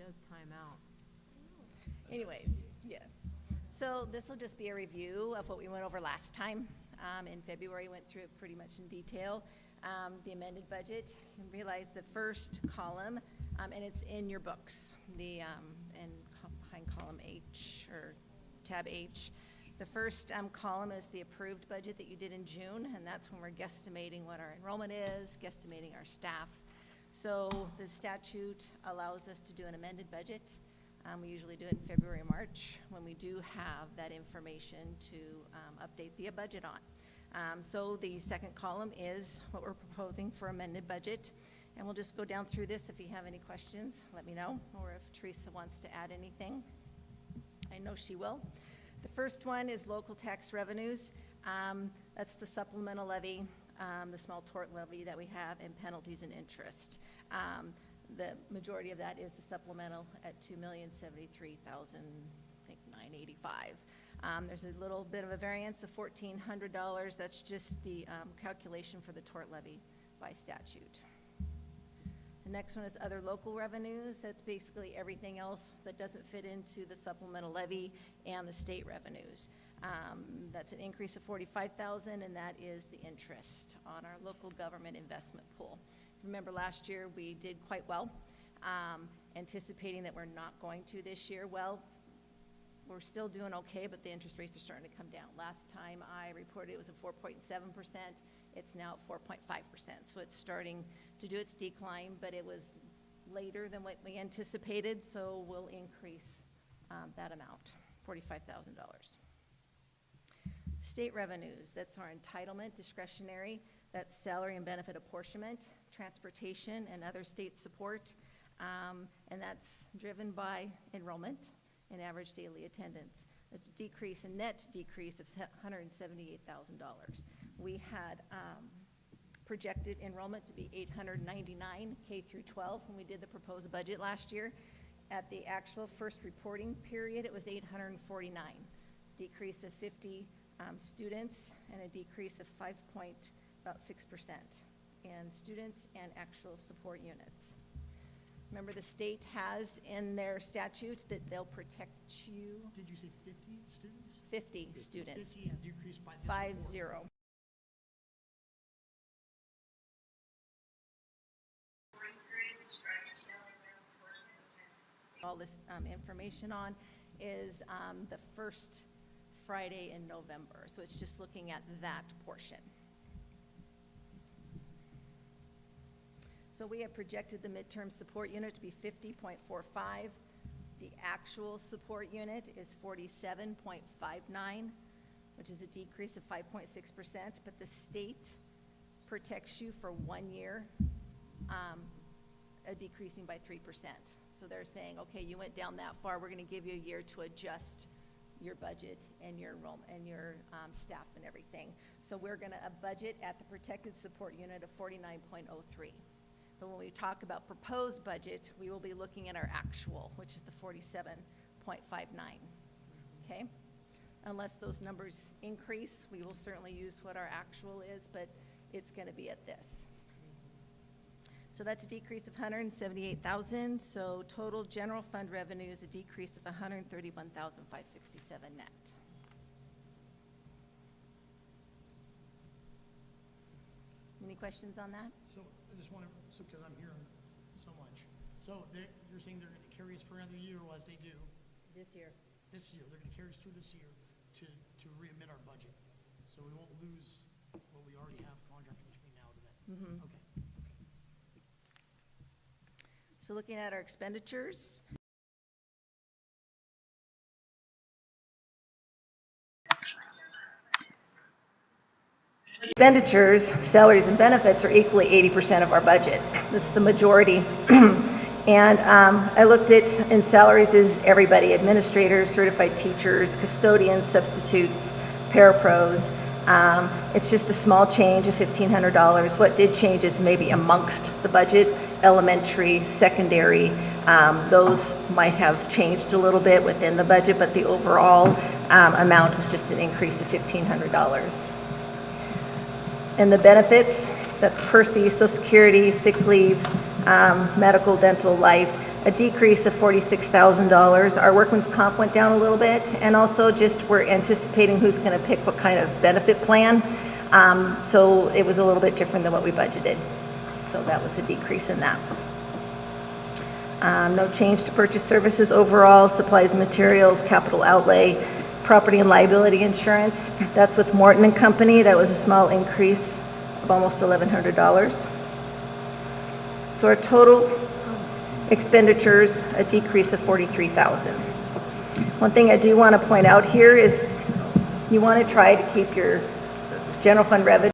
does time out. Anyways, yes. So this will just be a review of what we went over last time. In February, went through it pretty much in detail. The amended budget, you realize the first column, and it's in your books, behind column H, or tab H. The first column is the approved budget that you did in June, and that's when we're guesstimating what our enrollment is, guesstimating our staff. So the statute allows us to do an amended budget. We usually do it in February or March when we do have that information to update the budget on. So the second column is what we're proposing for amended budget. And we'll just go down through this. If you have any questions, let me know, or if Teresa wants to add anything. I know she will. The first one is local tax revenues. That's the supplemental levy, the small tort levy that we have, and penalties and interest. The majority of that is the supplemental at $2,073,985. There's a little bit of a variance of $1,400. That's just the calculation for the tort levy by statute. The next one is other local revenues. That's basically everything else that doesn't fit into the supplemental levy and the state revenues. That's an increase of $45,000, and that is the interest on our local government investment pool. Remember last year we did quite well, anticipating that we're not going to this year. Well, we're still doing okay, but the interest rates are starting to come down. Last time I reported it was at 4.7%. It's now at 4.5%. So it's starting to do its decline, but it was later than what we anticipated, so we'll increase that amount, $45,000. State revenues, that's our entitlement, discretionary, that's salary and benefit apportionment, transportation, and other state support, and that's driven by enrollment and average daily attendance. That's a decrease, a net decrease of $178,000. We had projected enrollment to be 899 K through 12 when we did the proposed budget last year. At the actual first reporting period, it was 849, decrease of 50 students, and a decrease of about 6% in students and actual support units. Remember, the state has in their statute that they'll protect you. Did you say 50 students? 50 students. 50 decreased by this 50. report. All this information on is the first Friday in November. So it's just looking at that portion. So we have projected the midterm support unit to be 50.45. The actual support unit is 47.59, which is a decrease of 5.6%, but the state protects you for 1 year, decreasing by 3%. So they're saying, okay, you went down that far, we're gonna give you a year to adjust your budget and your enrollment and your staff and everything. So we're gonna budget at the protected support unit of 49.03. But when we talk about proposed budget, we will be looking at our actual, which is the 47.59, okay? Unless those numbers increase, we will certainly use what our actual is, but it's gonna be at this. So that's a decrease of $178,000. So total general fund revenue is a decrease of $131,567 net. Any questions on that? So I just want to, because I'm hearing so much. So you're saying they're going to carry us for another year as they do? This year. This year, they're going to carry us through this year to readmit our budget. So we won't lose what we already have contracted between now and then. Mm-hmm. Okay. So looking at our expenditures. Expenditures, salaries and benefits are equally 80% of our budget. That's the majority. And I looked at, in salaries is everybody, administrators, certified teachers, custodians, substitutes, parapros. It's just a small change of $1,500. What did change is maybe amongst the budget, elementary, secondary, those might have changed a little bit within the budget, but the overall amount was just an increase of $1,500. And the benefits, that's PERSI, Social Security, sick leave, medical, dental, life, a decrease of $46,000. Our workman's comp went down a little bit, and also just we're anticipating who's going to pick what kind of benefit plan. So it was a little bit different than what we budgeted. So that was a decrease in that. No change to purchase services overall, supplies and materials, capital outlay, property and liability insurance. That's with Morton and Company. That was a small increase of almost $1,100. So our total expenditures, a decrease of $43,000. One thing I do want to point out here is you want to try to keep your general fund revenue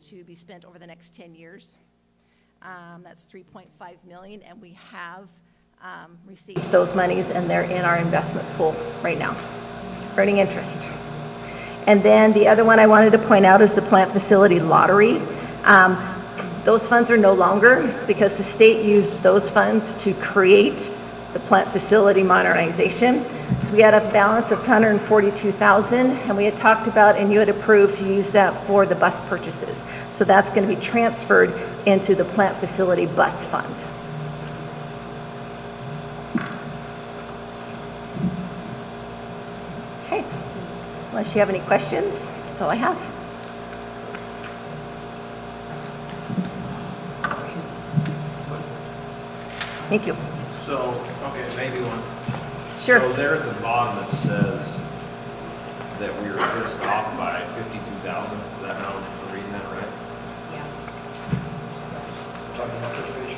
to be spent over the next 10 years. That's $3.5 million, and we have received those monies, and they're in our investment pool right now, earning interest. And then the other one I wanted to point out is the plant facility lottery. Those funds are no longer because the state used those funds to create the plant facility modernization. So we had a balance of $142,000, and we had talked about, and you had approved to use that for the bus purchases. So that's going to be transferred into the plant facility bus fund. Okay, unless you have any questions, that's all I have. Thank you. So, okay, maybe one. Sure. So there at the bottom it says that we were just off by 52,000. Is that how I'm reading that right? Talking about which page?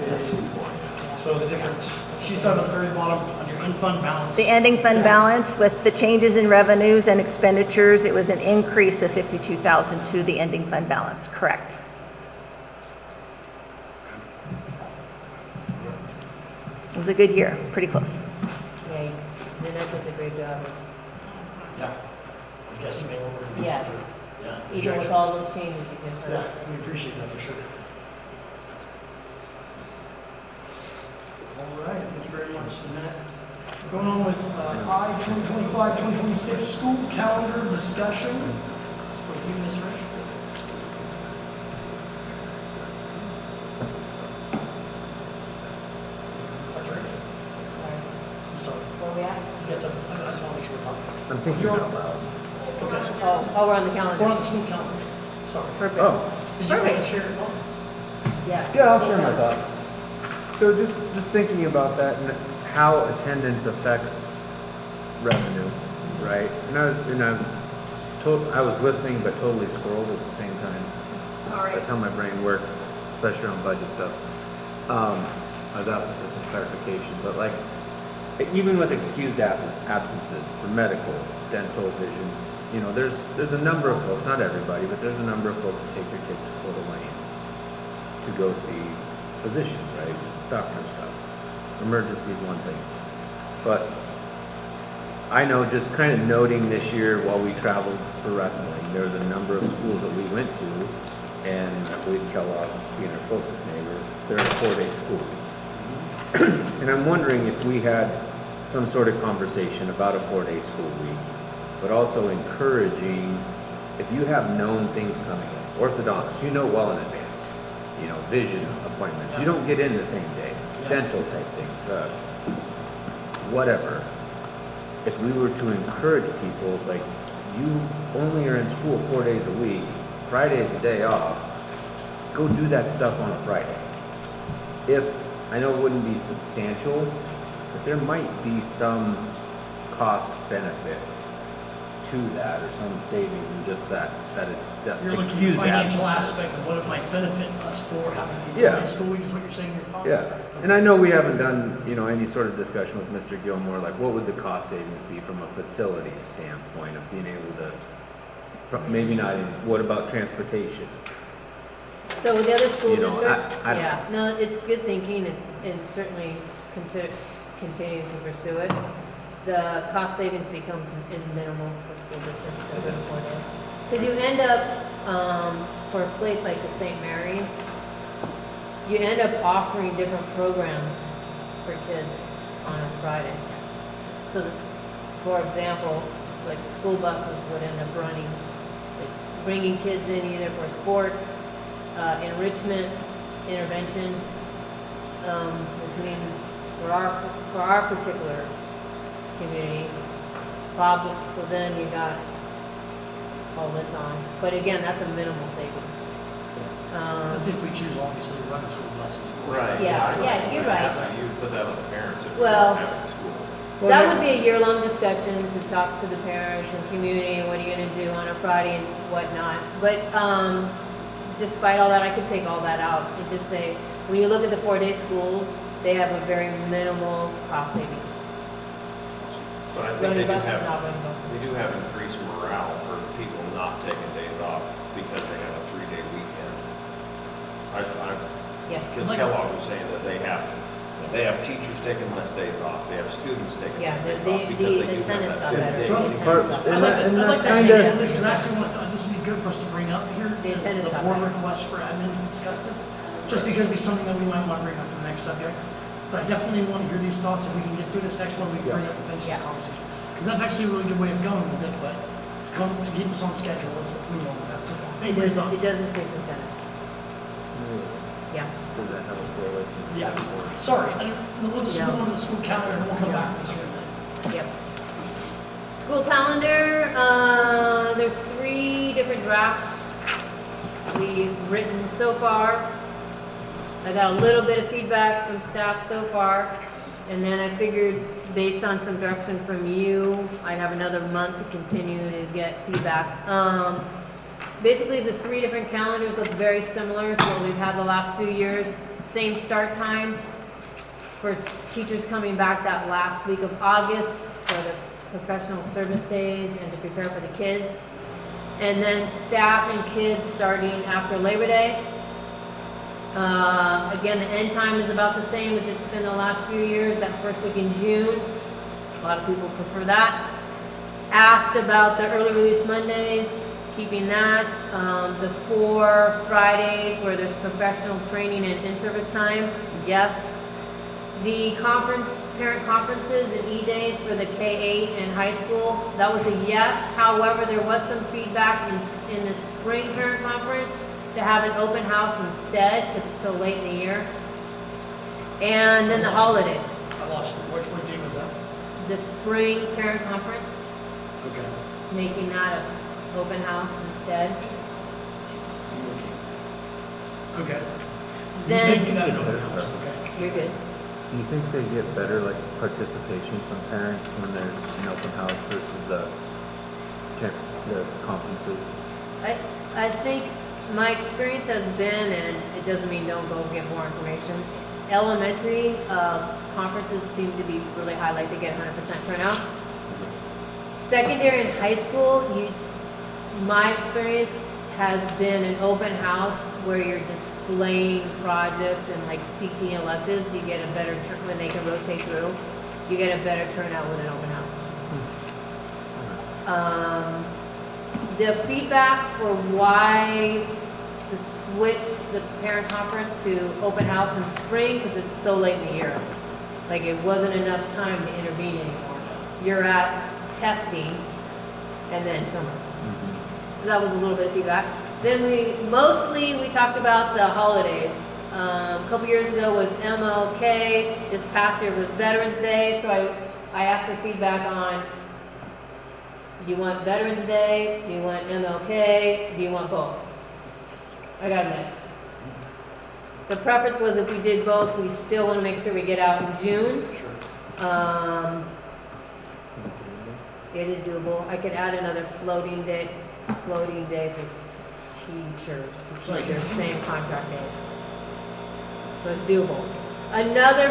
Yes. So the difference, she's talking about the very bottom on your in-fund balance. The ending fund balance with the changes in revenues and expenditures, it was an increase of $52,000 to the ending fund balance, correct? It was a good year, pretty close. Yeah, Lynette does a great job. Yeah. I'm guessing they were. Yes. Yeah. Even with all those changes, you can. Yeah, we appreciate that for sure. All right, thank you very much, Annette. Going on with I 2025-2026 school calendar discussion. That's what you, Ms. Rich. That's right. I'm sorry. Where we at? You got something? I just want to make sure we're talking. I'm thinking out loud. Okay. Oh, we're on the We're calendar. on the school calendar. Sorry. Perfect. Oh, Did you want Perfect. to share your thoughts? Yeah. yeah, I'll share my thoughts. So just thinking about that and how attendance affects revenue, right? I was listening but totally scrolled at the same time. Sorry. That's how my brain works, especially on budget stuff. I was asking for some clarification, but like, even with excused absences for medical, dental, vision, you know, there's a number of folks, not everybody, but there's a number of folks that take their kids to Coeur d'Alene to go see physicians, right? Doctor stuff. Emergency is one thing. But I know just kind of noting this year while we traveled for wrestling, there was a number of schools that we went to and I believe Kellogg being our closest neighbor, they're a 4-day school week. And I'm wondering if we had some sort of conversation about a 4-day school week, but also encouraging, if you have known things coming in, orthodontist, you know well in advance, you know, vision appointments, you don't get in the same day, dental type things, whatever. If we were to encourage people, like, you only are in school 4 days a week, Friday's a day off, go do that stuff on a Friday. If, I know it wouldn't be substantial, but there might be some cost benefit to that, or some savings in just that You're looking at the excuse that. financial aspect of what it might benefit us for having a Yeah. 4-day school week is what you're saying in your thoughts? Yeah, and I know we haven't done, you know, any sort of discussion with Mr. Gilmore, like, what would the cost savings be from a facility standpoint of being able to, maybe not, what about transportation? So with the other school You know, districts, I don't yeah, no, it's good thinking, and certainly continuing to pursue it. The cost savings become minimal for school districts that are 4 days. Because you end up, for a place like the St. Mary's, you end up offering different programs for kids on a Friday. So, for example, like school buses would end up running, like bringing kids in either for sports, enrichment, intervention, which means for our particular community, probably, so then you got all this on. But again, that's a minimal savings. That's if we choose, obviously, to run the school buses. Right. Yeah, you're right. You would put that on the parents if we Well, don't have it in school. That would be a year-long discussion to talk to the parents and community, and what are you gonna do on a Friday and whatnot. But, despite all that, I could take all that out and just say, when you look at the 4-day schools, they have a very minimal cost savings. But I think Running they do buses, have, not running buses. they do have increased morale for people not taking days off because they have a 3-day weekend. Yeah. Because Kellogg was saying that they have teachers taking less days off, they have students taking Yeah, less the- days the- off because the they do have attendance that got 5th better. day. So, weekend. I'd like to, And I'd like to that actually kinda- do this, because I actually want to, this would be good for us to bring up here. The attendance The got board better. request for admin to discuss this, just because it'd be something that we might want to bring up in the next subject. But I definitely want to hear these thoughts, if we can get through this next one, we can bring up and finish this Yeah. conversation. Because that's actually a really good way of going with it, but to keep us on schedule, let's move on with that. So, It thank you for your does, thoughts. it does increase attendance. Yeah. Does that have a correlation? Yeah, sorry, we'll just Yeah. move on to the school calendar, and we'll come back to this here in a minute. Yep. School calendar, there's 3 different drafts we've written so far. I got a little bit of feedback from staff so far, and then I figured, based on some direction from you, I'd have another month to continue to get feedback. Basically, the 3 different calendars look very similar to what we've had the last few years. Same start time for teachers coming back that last week of August for the professional service days and to prepare for the kids. And then staff and kids starting after Labor Day. Again, the end time is about the same as it's been the last few years, that first week in June. A lot of people prefer that. Asked about the early release Mondays, keeping that. The 4 Fridays where there's professional training and in-service time, yes. The parent conferences and E-days for the K-8 and high school, that was a yes. However, there was some feedback in the spring parent conference to have an open house instead, because it's so late in the year. And then the holiday, I lost it. Which day was that? the spring parent conference, Okay. making that an open house instead. Okay. Then- Making that an open house, okay. You're good. Do you think they get better, like, participation from parents when there's an open house versus the conferences? I think my experience has been, and it doesn't mean don't go get more information, elementary conferences seem to be really high, like they get 100% turnout. Secondary and high school, my experience has been an open house where you're displaying projects and like CT electives, you get a better when they can rotate through, you get a better turnout with an open house. The feedback for why to switch the parent conference to open house in spring because it's so late in the year. Like, it wasn't enough time to intervene anymore. You're at testing and then summer. So that was a little bit of feedback. Then we talked about the holidays. A couple years ago was MLK, this past year was Veterans Day, so I asked for feedback on, do you want Veterans Day, do you want MLK, do you want both? I got a mix. The preference was if we did both, we still want to make sure we get out in June. It is doable. I could add another floating day for teachers to keep their same contract days. So it's doable. Another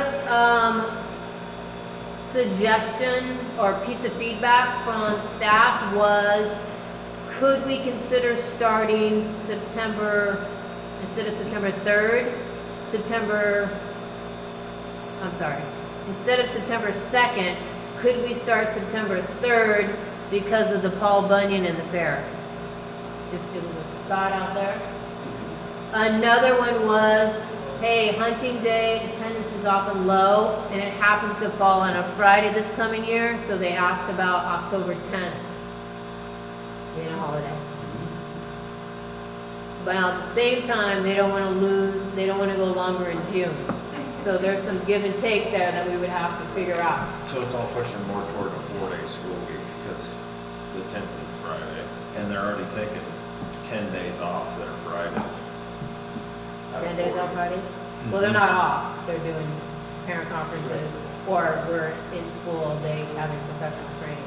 suggestion or piece of feedback from staff was, could we consider starting September, instead of September 3rd, instead of September 2nd, could we start September 3rd because of the Paul Bunyan and the fair? Just, it was a thought out there. Another one was, hey, hunting day, attendance is often low, and it happens to fall on a Friday this coming year, so they asked about October 10th being a holiday. But at the same time, they don't want to go longer in June. So there's some give and take there that we would have to figure out. So it's all pushing more toward a 4-day school week, because the 10th is a Friday, and they're already taking 10 days off that are Fridays. Out of 10 days 40. on Fridays? Well, they're not off, they're doing parent conferences, or we're in school all day having professional training.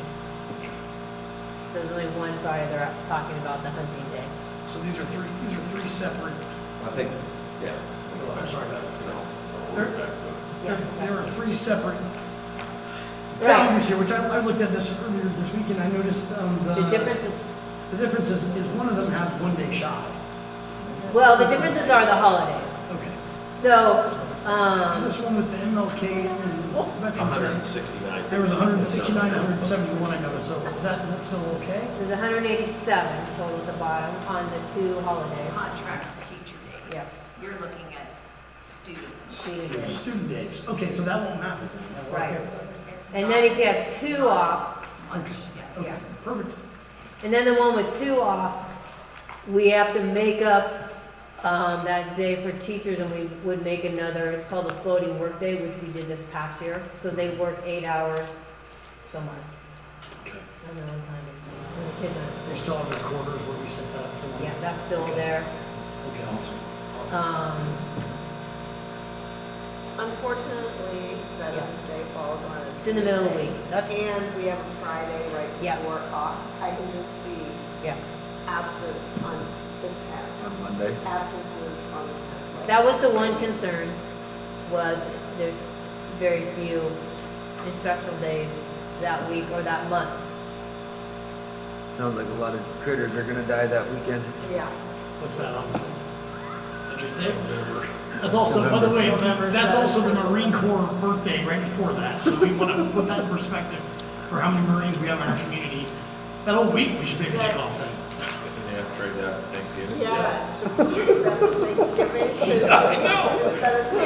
There's only one Friday they're talking about, the hunting day. So these are three separate, I think, yes. I'm sorry, There there are three separate Right. calendars here, which I looked at this earlier this week, and I noticed, The difference is, the difference is one of them has 1 day shy. well, the differences are the holidays. Okay. So, This one with the MLK and Veterans Day, 169. there was 169, 171 I noticed, so is that still okay? there's 187 total at the bottom on the two holidays. Contract teacher days. Yep. You're looking at students. Student days. Student days, okay, so that won't matter. Then. We're Right. okay with that. It's And not- then if you have two off, Okay, okay, Yeah. perfect. and then the one with two off, we have to make up that day for teachers, and we would make another, it's called a floating workday, which we did this past year. So they work 8 hours somewhere. Okay. I don't know what time it is. When the kids aren't They at still have their quarters where we set that up for school. them? Yeah, that's still there. Okay, awesome. Unfortunately, Veterans Day falls on a It's in the middle of the Tuesday, week. That's, and we have a Friday right Yeah. before off. I can just see yeah. absent on the 10th, On Monday? absences on the 10th. That was the one concern, was there's very few instructional days that week or that month. Sounds like a lot of critters are gonna die that weekend. Yeah. What's that on? That's also, by the way, that's also the Marine Corps birthday right before that, so we want to put that in perspective for how many Marines we have in our community. That whole week, we should be able to take off then. Yeah, trade that for Thanksgiving. Yeah. Should that be Thanksgiving? I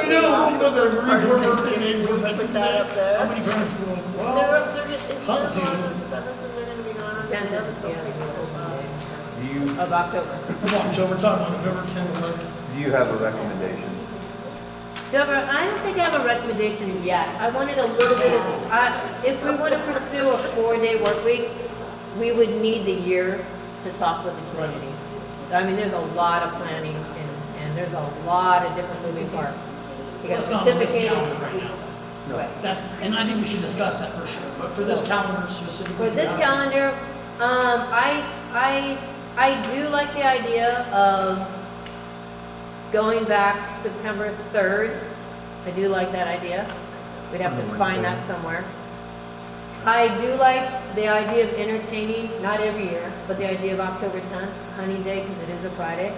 know, the Marine Corps birthday day before Veterans Put that Day. up there. How many parents go, well, It's hunting on season. the 7th, and they're going to be on the 10th, 11th. yeah, Do you, of October. of October, talking about November 10th, 11th. do you have a recommendation? Deborah, I don't think I have a recommendation yet. I wanted a little bit of, if we want to pursue a 4-day work week, we would need the year to talk with the community. I mean, there's a lot of planning and there's a lot of different moving parts. You got That's not on this certificating. calendar right now. Right. That's, and I think we should discuss that for sure, but for this calendar specifically. For this calendar, I do like the idea of going back September 3rd. I do like that idea. We'd have to find that somewhere. I do like the idea of entertaining, not every year, but the idea of October 10th, hunting day, because it is a Friday.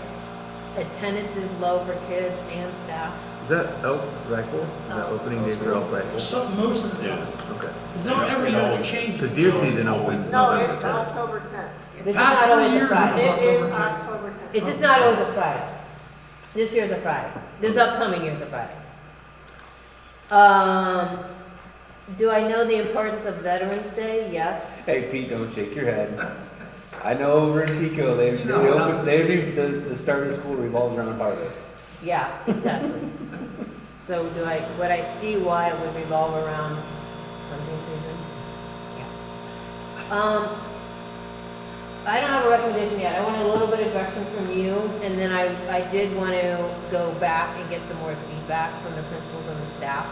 Attendance is low for kids and staff. Is that elk rifle? Is that opening day for elk rifle? So, most of the time. Okay. It's not every year it changes. The deer season opens No, November it's 10th. October 10th. It's Past just not 3 always a years, Friday. It is October 10th. October 10th. It's just not always a Friday. This year's a Friday. This upcoming year's a Friday. Do I know the importance of Veterans Day? Yes. Hey, Pete, don't shake your head. I know over in Tico, the start of school revolves around harvest. Yeah, exactly. So would I see why it would revolve around hunting season? Yeah. I don't have a recommendation yet. I want a little bit of direction from you, and then I did want to go back and get some more feedback from the principals and the staff.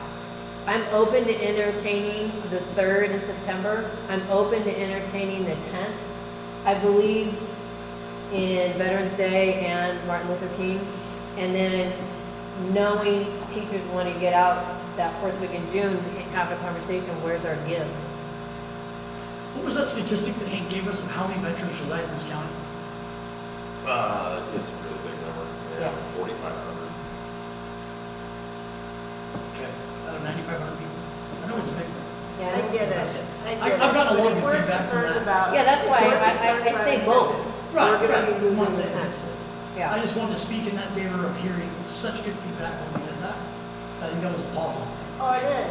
I'm open to entertaining the 3rd in September. I'm open to entertaining the 10th. I believe in Veterans Day and Martin Luther King. And then knowing teachers want to get out that first week in June, have a conversation, where's our give? What was that statistic that Hank gave us of how many veterans reside in this county? It's a really big number, Yeah. 4,500. Okay. Out of 9,500 people? I know it's a big one. Yeah, I get That's it. it. I get I've gotten a it. lot But of if we're feedback from concerned that. about- Yeah, that's why if we're I concerned say about both. attendance, Right, We're gonna right. be One losing second. attention. I Yeah, just wanted to speak in that favor of hearing such good feedback when we did that. I think that was a positive thing. Oh, it is,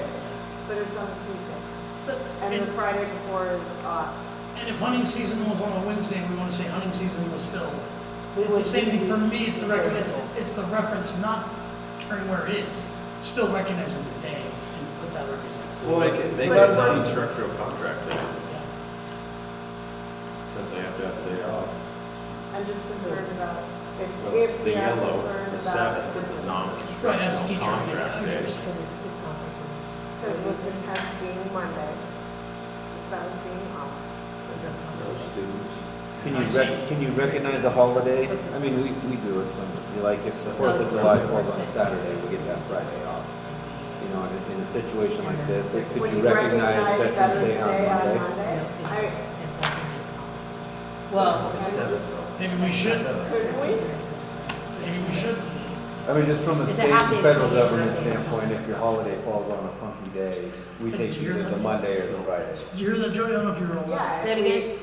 but it's on a Tuesday, But- and the And Friday before is off. and if hunting season was on a Wednesday, we want to say hunting season was still, We it's the would same be thing for me, it's the very reference, little. it's the reference, not caring where it is. Still recognizing the day and what that represents. Well, make it But if an I'm- instructional contract day, Yeah. since they have to have the day off. I'm just concerned about, Well, if the we are yellow, concerned the about. 7th is a Right, as a non-instructional teacher, I get it, contract I day. understand. it's conference. Because with the 10th being Monday, the 7th being off. No students. Can you recognize a holiday? I mean, we do it some, like if the 4th of July falls on a Saturday, we get that Friday off. You know, in a situation like this, could Would you recognize Veterans Day on Monday? I, Well, Maybe we should, could we? maybe we should. I mean, just from a It's a state half day and federal vacation, government half day. standpoint, if your holiday falls on a funky day, we Did take you hear either that? the Monday or the Friday. Did you hear that, Jody? I don't know if you were all. Yeah. Say it if again?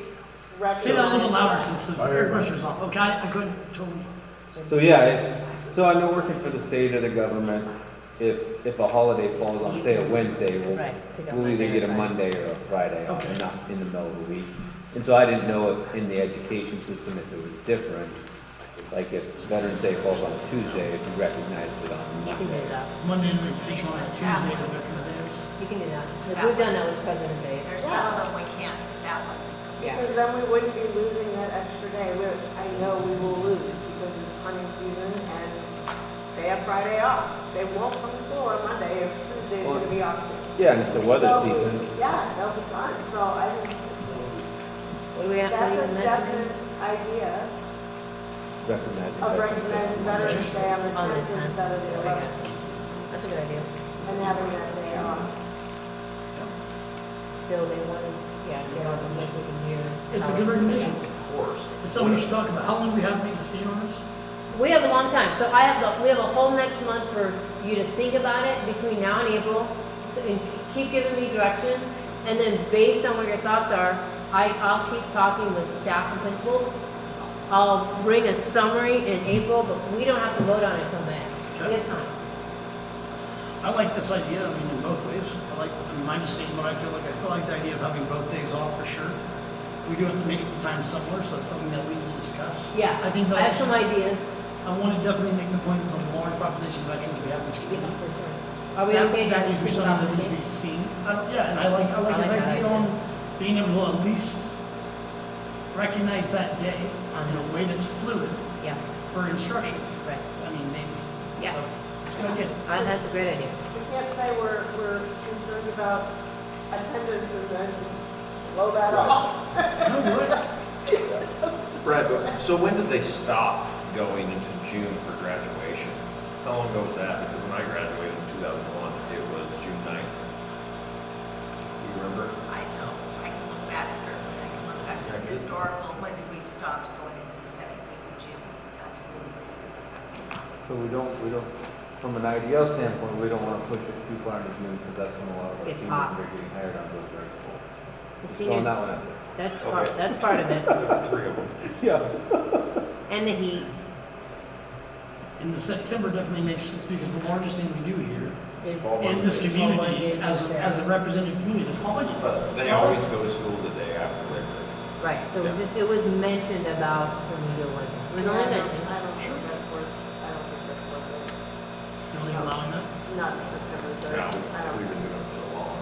we Say that a little louder recognize- since the I air heard. pressure's off. Okay, I couldn't totally. So yeah, so I know working for the state or the government, if a holiday falls on, say, a Wednesday, right. pick up we'll either Monday get a or Friday. Monday or a Friday off, Okay. and not in the middle of the week. And so I didn't know if in the education system if it was different, like if Veterans Day falls on a Tuesday, if you recognized it on You can do Monday. that. Monday and then teach on a Tuesday for Veterans Day. You can do that. 'Cause we've done that with President Day. There's some of them we can't, that one. Yeah. Because then we wouldn't be losing that extra day, which I know we will lose because it's hunting season and they have Friday off. They won't come to school on Monday if Tuesday's Well, gonna be off. Yeah, and if the weather's So, decent, Yeah, that'll be fun. So I think What do we have to that's a even mention? definite idea recognizing of Veterans recognizing Day. Veterans Day on the On the 10th 10th. instead of the I 11th got you. That's a good idea. and having that day off. Still, they want to, yeah, get on the Olympic year. It's a good recommendation. Of course. It's something we should talk about. How long do we have to make the decision on this? We have a long time, so we have a whole next month for you to think about it between now and April, and keep giving me direction, and then based on what your thoughts are, I'll keep talking with staff and principals. I'll bring a summary in April, but we don't have to vote on it until May. We have time. I like this idea, I mean, in both ways. I'm just stating what I feel like. I feel like the idea of having both days off for sure. We do have to make it the time somewhere, so that's something that we need to discuss. Yeah, I think I have some ideas. I want to definitely make the point for the large population of veterans we have in this Yeah, community. for sure. Are we That- okay? That to needs to be think something about that needs to it? be seen. Yeah, and I like I his like that idea idea. on being able to at least recognize that day in a way that's fluid Yeah, for instruction. right. I mean, maybe. Yeah. So, it's a good idea. That's a great idea. We can't say we're concerned about attendance and then blow that off. No, you're right. Brad, so when did they stop going into June for graduation? How long ago was that? Because when I graduated in 2001, it was June 9th. You remember? I don't, I can look back certainly, I can look back to the historical, when did we stop going into the second week of June? Absolutely. So we don't, from an IDL standpoint, we don't want to push it too far into June, because that's when a lot of our It's seniors hot. are getting hired on those very full. The Just throwing seniors, that one out there. that's part of it. Three of them. Yeah. And the heat. in the September definitely makes sense because the largest thing we do here Is- in this It's community, all budget. as a representative community, the public. They always go to school the day after Labor Day. Right, so it was mentioned about when we do one. It was only mentioned. I don't think that's worth, I don't think that's worth it. Really allowing that. Not September third. Yeah, I don't we've think. been doing it so long.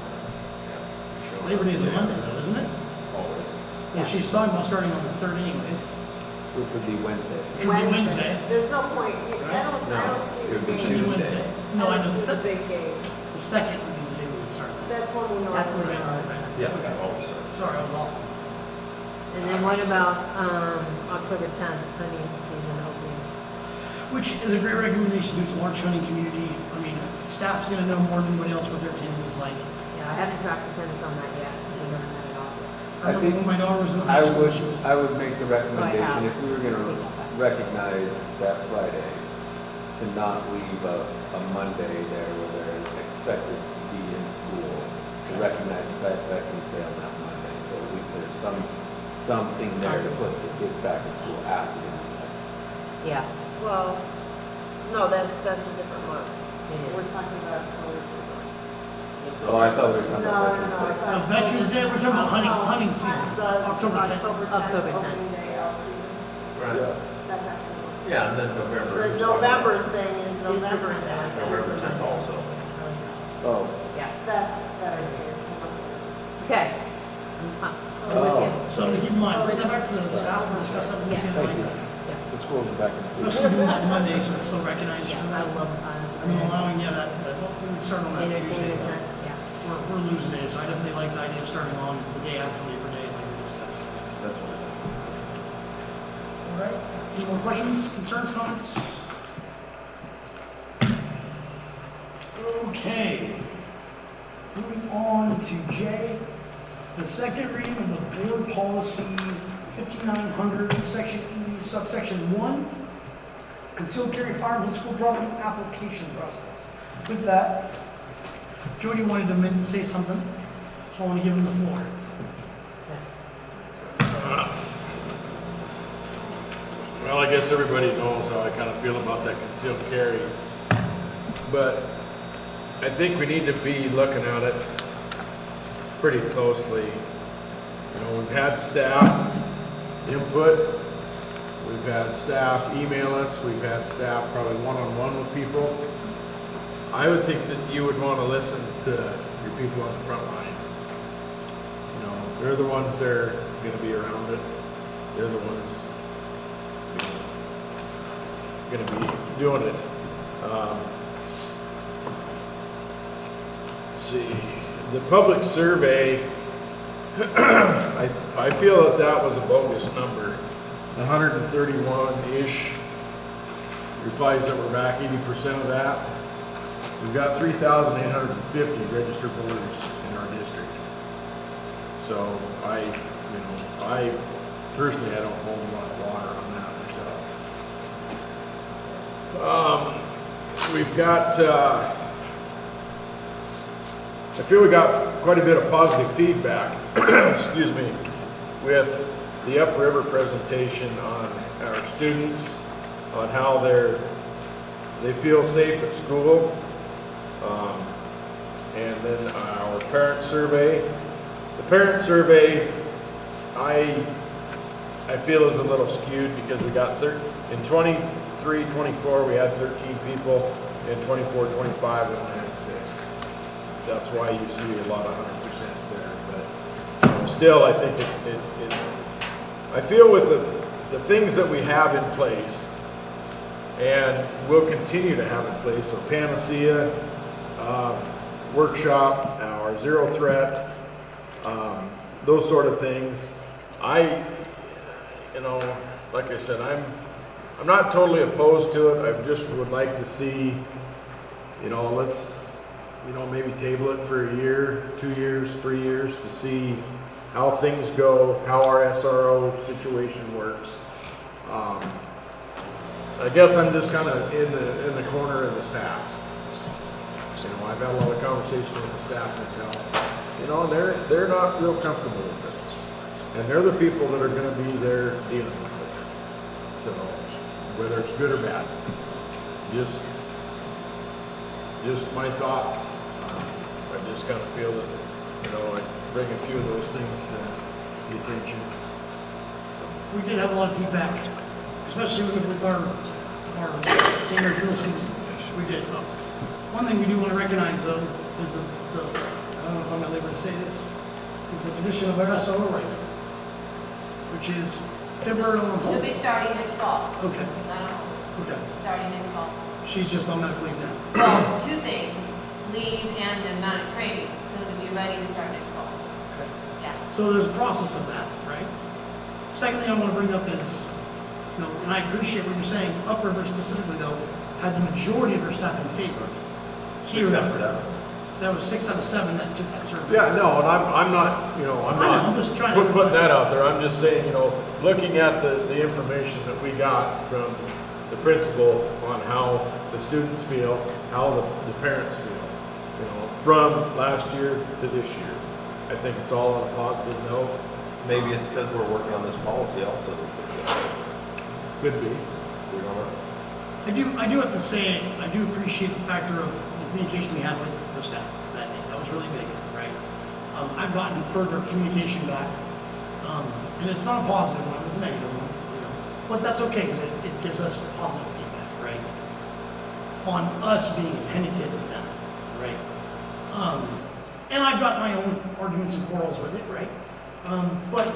Yeah. Labor Day is a Monday though, isn't it? Always. Well, she's talking about starting on the 3rd anyways, Which would be Wednesday. which would be Wednesday. There's no point, I don't No, see it the would be Which would be game. Tuesday. Wednesday. No, I know This is a the big game. 2nd would be the day we would start. That's when we That's when normally. we Yeah, always. Sorry, I was off. And then what about, October 10th, hunting season opening? Which is a great recommendation due to large hunting community. I mean, staff's gonna know more than anybody else what their attendance is like. Yeah, I haven't tracked attendance on that yet, so we haven't had it off yet. I remember when my daughter was in I high school, would, she was, I would make the recommendation, have. if we were gonna recognize that Friday, to not leave a Monday there where they're expected to be in school, to recognize that Veterans Day on that Monday, so at least there's something there to put the kids back in school after the Monday. Yeah, Well, no, that's a different month. it is. We're talking about. Oh, I thought we were talking No, about no, Veterans no. Day. Veterans Day, we're talking about hunting season, The October 10th. October October 10th, 10th. opening day elk season. Right. That's actually. Yeah, and then November. The November thing is the November 10th. 10th. November 10th also. Oh, Yeah, That's, that is. okay. I'm with you. so to keep in mind, bring that back to the staff and discuss that. with Yeah. them. thank you. The schools are back in school. Especially doing that Monday, so it's still recognized Yeah, for I that. love, And then allowing, yeah, that, we would start on that Tuesday. entertainment, though. yeah. We're losing days, so I definitely like the idea of starting on the day after Labor Day, like we discussed. That's what it All right, any more questions, concerns, comments? Okay. Moving on to J, the second reading of the board policy 5900, section E, subsection 1, concealed carry firearms in school property application process. With that, Jody wanted to say something, so I want to give him the floor. Well, I guess everybody knows how I kind of feel about that concealed carry. But I think we need to be looking at it pretty closely. You know, we've had staff input, we've had staff email us, we've had staff probably one-on-one with people. I would think that you would want to listen to your people on the front lines. You know, they're the ones that are going to be around it. They're the ones going to be doing it. See, the public survey, I feel that that was a bogus number. 131-ish replies that were back, 80% of that. We've got 3,850 registered voters in our district. So I personally, I don't hold a lot of water on that myself. We've got, I feel we got quite a bit of positive feedback, excuse me, with the upriver presentation on our students, on how they feel safe at school. And then our parent survey. The parent survey, I feel is a little skewed because we got in 23, 24, we had 13 people. In 24, 25, we only had 6. That's why you see a lot of 100% there. But still, I think I feel with the things that we have in place and will continue to have in place, so Panacea, workshop, our zero threat, those sort of things. Like I said, I'm not totally opposed to it. I just would like to see, let's, maybe table it for a year, 2 years, 3 years to see how things go, how our SRO situation works. I guess I'm just kind of in the corner of the staffs. I've had a lot of conversation with the staff myself. They're not real comfortable with it. And they're the people that are going to be there dealing with it. So, whether it's good or bad. just my thoughts. I just kind of feel that, I bring a few of those things to the attention. We did have a lot of feedback, especially with our senior middle schools. We did. One thing we do want to recognize, though, is the I don't know if I'm gonna be able to say this, is the position of our SRO right now, which is temporarily on She'll hold. be starting next fall. Okay, Not on hold. okay. Starting next fall. She's just on medical leave now. Well, two things, leave and the amount of training, so to be ready to start next fall. Okay. Yeah. So there's a process of that, right? Second thing I want to bring up is, and I appreciate what you're saying, Upriver specifically though, had the majority of their staff in favor. Here in Upriver. That was 6 out of 7 that took that survey. Yeah, no, and I'm not, I'm just trying to. putting that out there. I'm just saying, looking at the information that we got from the principal on how the students feel, how the parents feel, from last year to this year. I think it's all on a positive note. Maybe it's because we're working on this policy also. Could be. We don't know. I do have to say, I do appreciate the factor of the communication we had with the staff that day. That was really big, right? I've gotten further communication back, and it's not a positive one, it's a negative one, But that's okay, because it gives us positive feedback, right? On us being attentive to them, right? And I've got my own arguments and quarrels with it, right? But,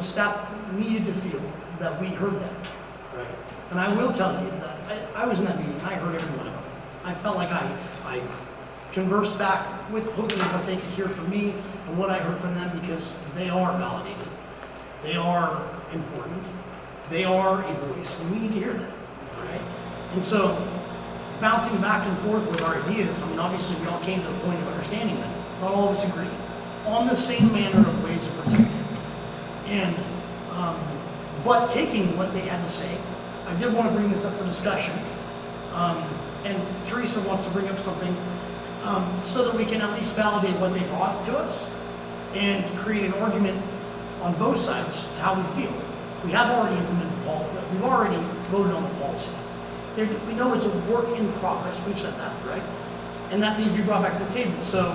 staff needed to feel that we heard them, right? And I will tell you that I was in that meeting, I heard every one of them. I felt like I conversed back with hopefully what they could hear from me and what I heard from them, because they are validated. They are important. They are a voice, and we need to hear them, right? And so, bouncing back and forth with our ideas, obviously we all came to the point of understanding that not all of us agree on the same manner of ways of protecting. And, but taking what they had to say, I did want to bring this up for discussion. And Teresa wants to bring up something so that we can at least validate what they brought to us and create an argument on both sides to how we feel. We have already implemented the policy. We've already voted on the policy. We know it's a work in progress. We've said that, right? And that needs to be brought back to the table. So,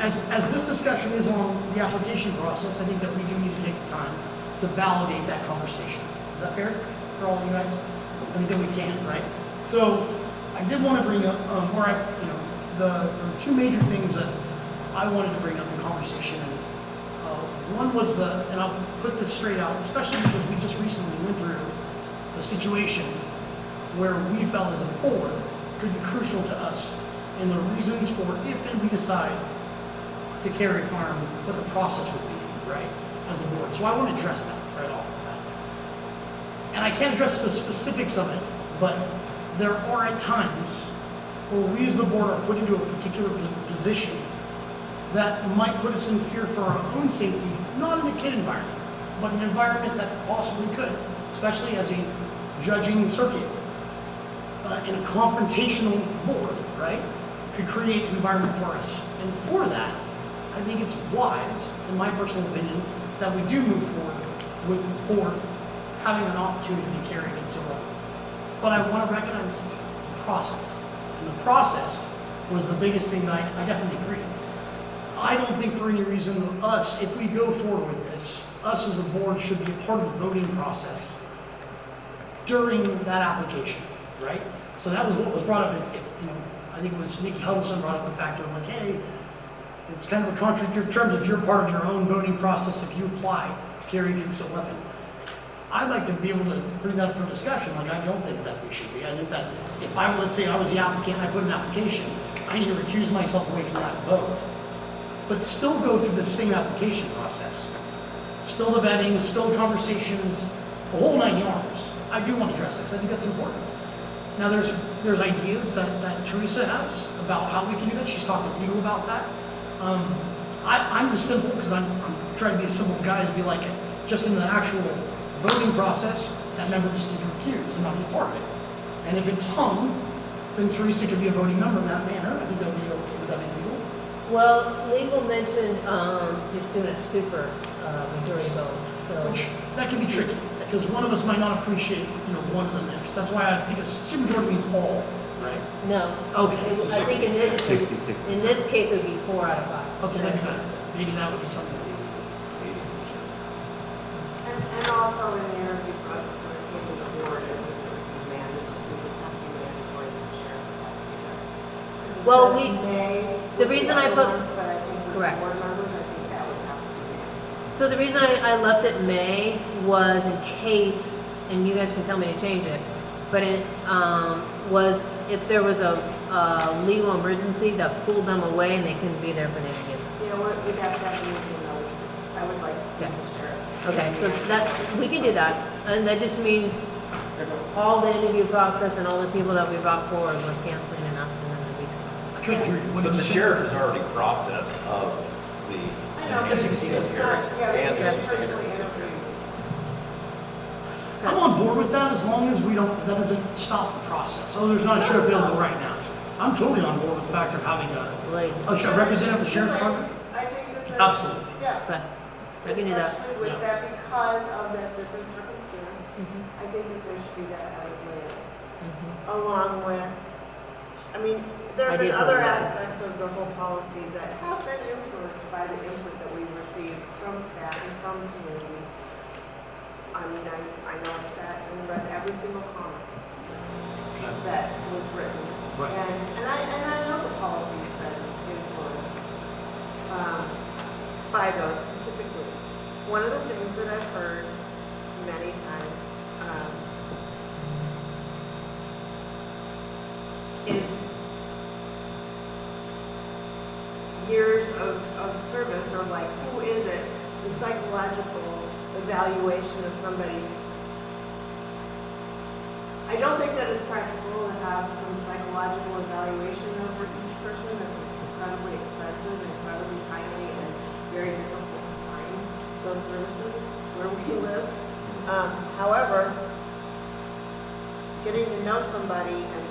as this discussion is on the application process, I think that we do need to take the time to validate that conversation. Is that fair for all of you guys? I think that we can, right? So, I did want to bring up, there were two major things that I wanted to bring up in conversation. And one was and I'll put this straight out, especially because we just recently went through a situation where we felt as a board could be crucial to us, and the reasons for if and we decide to carry a firearm, what the process would be, right, as a board. So I want to address that right off the bat. And I can't address the specifics of it, but there are at times where we as the board are put into a particular position that might put us in fear for our own safety, not in a kid environment, but an environment that possibly could, especially as a judging circuit. In a confrontational board, right, could create an environment for us. And for that, I think it's wise, in my personal opinion, that we do move forward with the board having an opportunity to carry a concealed weapon. But I want to recognize the process. And the process was the biggest thing that I definitely agree. I don't think for any reason us, if we go forward with this, us as a board should be a part of the voting process during that application, right? So that was what was brought up. I think it was Nikki Huddleston brought up the factor of like, hey, it's kind of a contradictory terms if you're part of your own voting process if you apply to carry a concealed weapon. I'd like to be able to bring that up for discussion. Like, I don't think that we should be. I think that if let's say I was the applicant and I put an application, I need to recuse myself away from that vote. But still go through the same application process. Still the vetting, still conversations, the whole 9 yards. I do want to address that because I think that's important. Now there's ideas that Teresa has about how we can do that. She's talked to legal about that. I'm just simple because I'm trying to be a simple guy to be like, just in the actual voting process, that member just needs to recuse and not be part of it. And if it's hung, then Teresa could be a voting member in that manner. I think that would be okay. Would that be legal? Well, legal mentioned just doing a super majority vote, so. Which, that can be tricky. A because one of us might not appreciate, one to the next. That's why I think a supermajority means all, right? No. Okay. I think in this, 66%. in this case, it would be 4 out of 5. Okay, that'd be better. Maybe that would be something. And also in the interview process, when it came to the board, it would be mandatory, it would have to be mandatory for the sheriff to have to be there. Well, It says may the with reason the I other put- ones, But I think with Correct. board members, I think that would have to be mandatory. So the reason I left it May was in case, and you guys can tell me to change it, but it, was if there was a legal emergency that pulled them away and they couldn't be there for the interview. You know what, we'd have to have a meeting, I would like to see Yeah. the sheriff. Okay, so that, we can do that, and that just means all the interview process and all the people that we brought forward, we're canceling and asking them to be. I couldn't hear you. What But did the you say? sheriff is already processed of the I know, but it's concealed not, carry yeah, and we just just the standard personally concealed carry. interviewed. I'm on board with that as long as that doesn't stop the process. Oh, there's not a sheriff available right now. I'm totally on board with the fact of having Like, a representative of the sheriff's department. I think that. Absolutely. Yeah. but, we can do that. Especially with Yeah. that, because of that different circumstance, Mhm, I think that there should be that added layer, mhm. along with, I mean, there I have been did other put that. aspects of the whole policy that have been influenced by the input that we've received from staff and from the community. I mean, I know I've sat and read every single comment that was written. Right. And I know the policy's been influenced by those specifically. One of the things that I've heard many times is years of service, or like, who is it, the psychological evaluation of somebody. I don't think that it's practical to have some psychological evaluation over each person. That's incredibly expensive, incredibly timely, and very difficult to find those services where we live. However, getting to know somebody and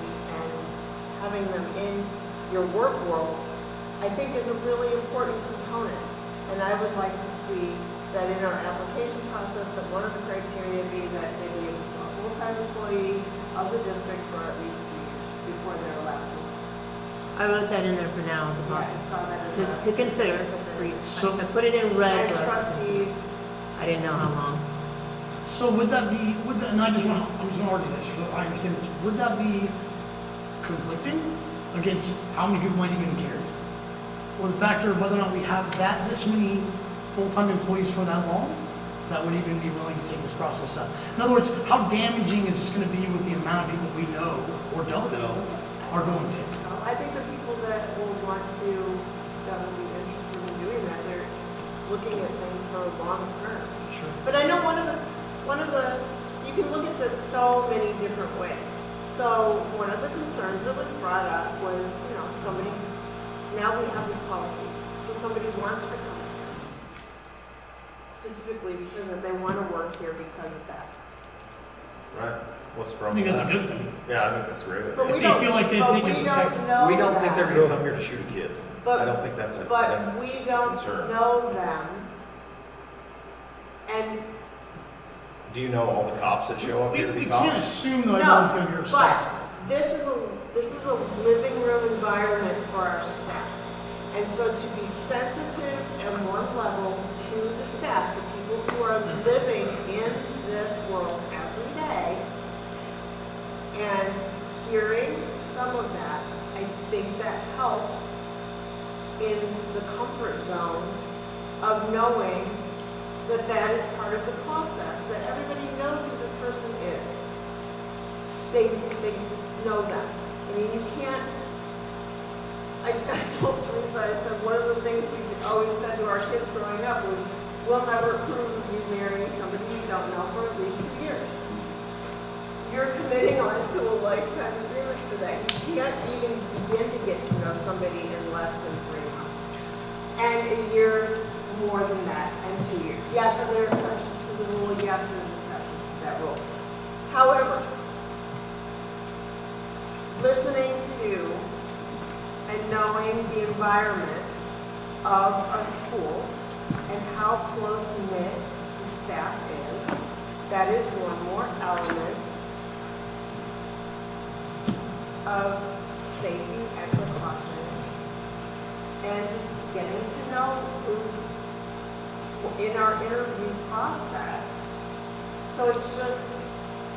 having them in your work world, I think is a really important component. And I would like to see that in our application process, that one of the criteria be that they be a full-time employee of the district for at least 2 years before they're allowed to. I wrote that in there for now, the Yeah, I process, saw that as to consider. So- I put it in red, And but trustees, I didn't know how long. So would that, and I'm just gonna argue this, so I understand this, would that be conflicting against how many people might even care? Or the factor of whether or not we have this many full-time employees for that long, that would even be willing to take this process up? In other words, how damaging is this gonna be with the amount of people we know or don't know are going to? so I think the people that will want to, that will be interested in doing that, they're looking at things for a long term. Sure. But I know one of the, you can look at this so many different ways. So one of the concerns that was brought up was, somebody, now we have this policy, so somebody wants to come here specifically because they want to work here because of that. Right. What's I wrong think with that's a that? good thing. Yeah, I think that's great. But If we they don't- feel like they but can we protect- don't know We don't think they're that. gonna come here to shoot a kid. But- I don't think that's a, But that's we don't concern. know them. And Do you know all the cops that show up We here to be can't cops? assume that no, everyone's gonna be responsible. but this is a living room environment for our staff. And so to be sensitive and one level to the staff, the people who are living in this world every day, and hearing some of that, I think that helps in the comfort zone of knowing that that is part of the process, that everybody knows who this person is. They know that. I mean, you can't, I told Teresa, I said, one of the things we always said to our kids growing up was, we'll never approve of you marrying somebody you don't know for at least 2 years. You're committing on to a lifetime agreement for that. You can't even begin to get to know somebody in less than 3 months. And a year more than that, and 2 years. Yes, are there exceptions to the rule? Yes, there's exceptions to that rule. However, listening to and knowing the environment of a school and how close-knit the staff is, that is one more element of safety and precautions, and just getting to know who, in our interview process. So it's just,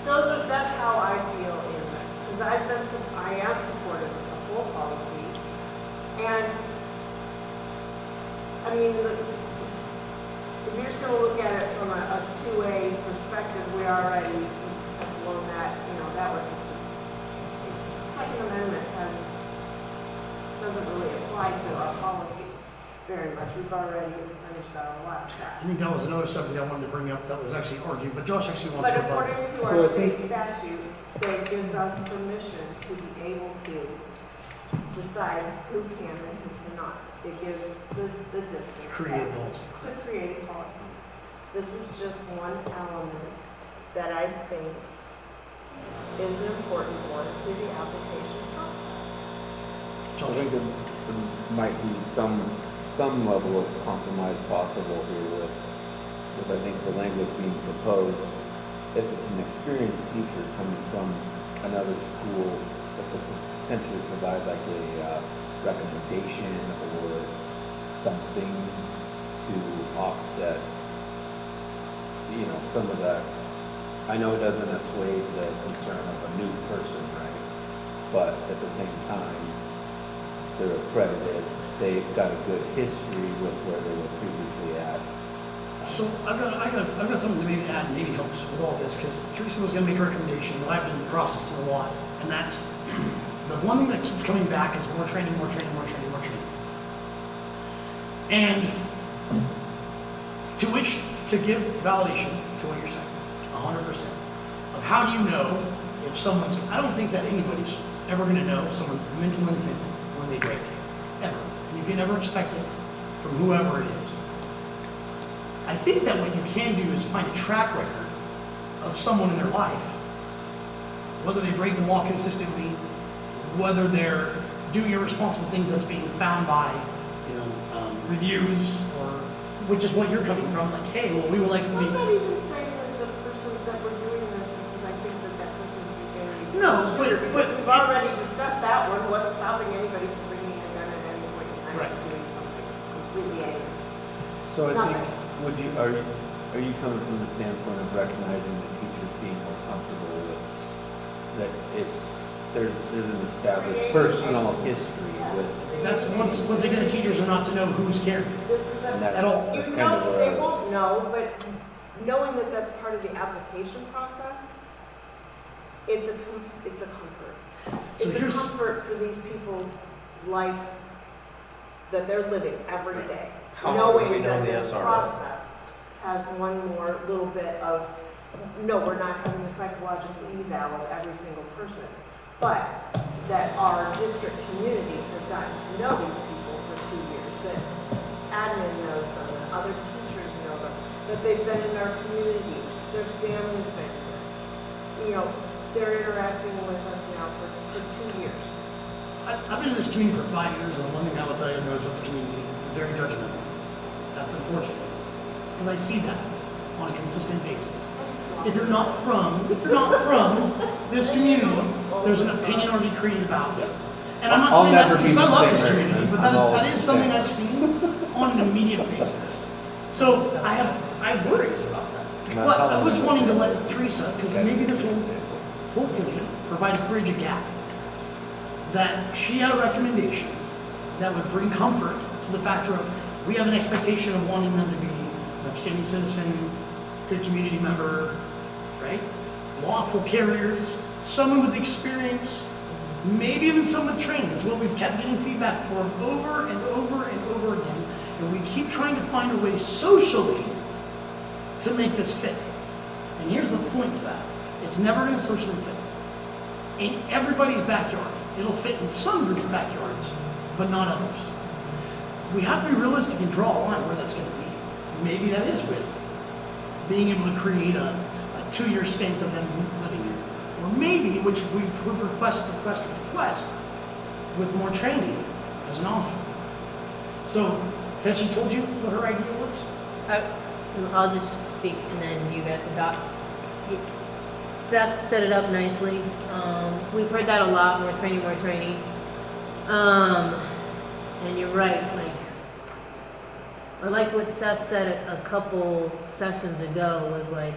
that's how I feel in this, because I am supportive of the whole policy. And, I mean, if you're just gonna look at it from a two-way perspective, we already have blown that, that would, Second Amendment doesn't really apply to our policy very much. We've already finished our last I track. think that was another subject I wanted to bring up that was actually argued, but Josh actually wants But to. according to So our I think- state statute, that gives us permission to be able to decide who can and who cannot. It gives the district. Create policy. To create policy. This is just one element that I think is an important one to the application process. I think there might be some level of compromise possible here with I think the language being proposed. If it's an experienced teacher coming from another school that could potentially provide like a recommendation or something to offset, some of that. I know it doesn't assuage the concern of a new person, right? But at the same time, they're accredited, they've got a good history with where they were previously at. So I've got something to maybe add, and maybe helps with all this, because Teresa was gonna make a recommendation that I've been processing a lot, and that's, the one thing that keeps coming back is more training, more training, more training, more training. And to which, to give validation to what you're saying, 100%, of how do you know if someone's, I don't think that anybody's ever gonna know someone's mental intent when they break, ever. And you can never expect it from whoever it is. I think that what you can do is find a track record of someone in their life, whether they break the law consistently, whether they're doing irresponsible things that's being found by, reviews, or which is what you're coming from, like, hey, well, we would like to be. I'm not even saying that the person that we're doing this because I think that person would be very. No, sure, but- because we've already discussed that one. What's stopping anybody from bringing a gun at any point in time Right. and doing something completely alien? So I think, Nothing. are you coming from the standpoint of recognizing the teachers being more comfortable with, that there's an established personal history with, That's, once again, the teachers are not to know who's caring This is and a, that's, at all. you that's kind of know, where I they was. won't know, but knowing that that's part of the application process, it's a comfort. So It's a here's- comfort for these people's life that they're living every day. How long have we Knowing known that the this SRO? process has one more little bit of, no, we're not having a psychological eval of every single person, but that our district community has gotten to know these people for 2 years, that admin knows them, that other teachers know them, that they've been in our community, their family's been here. They're interacting with us now for 2 years. I've been in this community for 5 years, and the one thing I will tell you knows about the community is very judgmental. That's unfortunate. And I see that on a consistent basis. If you're not from this community, there's an opinion already created about you. And I'm not I'll saying that never be because I the love same this person. community, but I'm that always is the something same. I've seen on an immediate basis. So I have worries about that. Not But how I long was is it? wanting to let Teresa, because maybe this will hopefully provide a bridge a gap, that she had a recommendation that would bring comfort to the factor of, we have an expectation of wanting them to be an upstanding citizen, good community member, right? Lawful carriers, someone with experience, maybe even someone with training. That's what we've kept getting feedback for over and over and over again. And we keep trying to find a way socially to make this fit. And here's the point to that. It's never going to socially fit. In everybody's backyard. It'll fit in some groups' backyards, but not others. We have to be realistic and draw a line where that's going to be. Maybe that is with being able to create a 2-year stint of them living here. Or maybe, which we've request, with more training as an offer. So, has she told you what her idea was? I'll just speak and then you guys can talk. Seth set it up nicely. We've heard that a lot, more training, more training. And you're right, I like what Seth said a couple sessions ago, was like,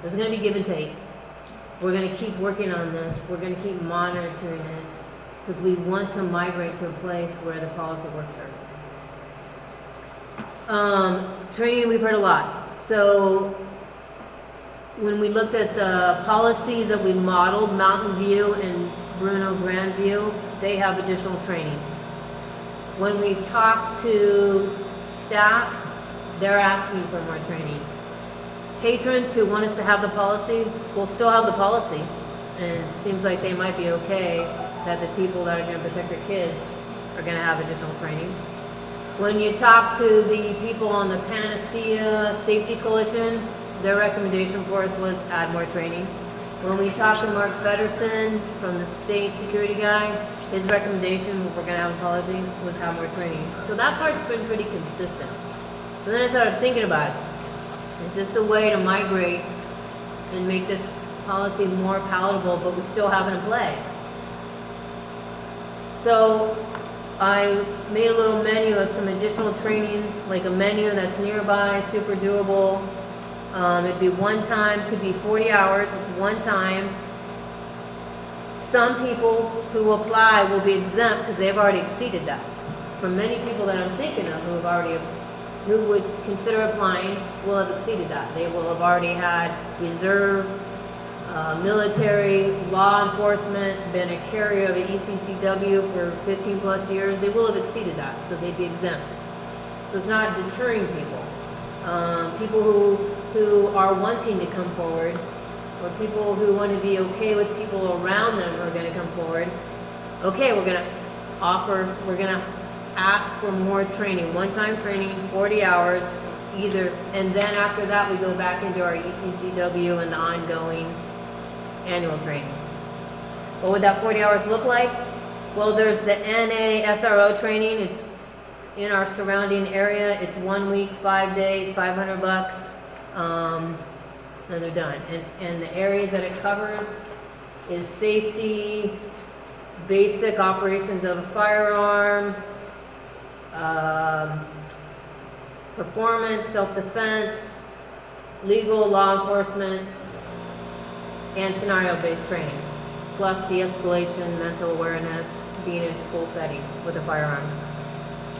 there's gonna be give and take. We're gonna keep working on this, we're gonna keep monitoring it, because we want to migrate to a place where the policy works better. Training, we've heard a lot. So when we looked at the policies that we modeled, Mountain View and Bruno Grandview, they have additional training. When we talk to staff, they're asking for more training. Patrons who want us to have the policy, we'll still have the policy. And it seems like they might be okay that the people that are gonna protect their kids are gonna have additional training. When you talk to the people on the Panacea Safety Coalition, their recommendation for us was add more training. When we talked to Mark Feddersen from the state security guy, his recommendation, if we're gonna have a policy, was have more training. So that part's been pretty consistent. So then I started thinking about it. Is this a way to migrate and make this policy more palatable, but we still have it in play? So I made a little menu of some additional trainings, like a menu that's nearby, super doable. It'd be one time, could be 40 hours, it's one time. Some people who apply will be exempt because they've already exceeded that. For many people that I'm thinking of who would consider applying will have exceeded that. They will have already had reserve, military, law enforcement, been a carrier of an ECCW for 15 plus years. They will have exceeded that, so they'd be exempt. So it's not deterring people. People who are wanting to come forward, or people who want to be okay with people around them who are going to come forward. Okay, we're going to ask for more training, one-time training, 40 hours, it's either, and then after that we go back into our ECCW and the ongoing annual training. What would that 40 hours look like? Well, there's the NA SRO training. It's in our surrounding area. It's 1 week, 5 days, $500, and they're done. And the areas that it covers is safety, basic operations of a firearm, performance, self-defense, legal, law enforcement, and scenario-based training, plus de-escalation, mental awareness, being in a school setting with a firearm.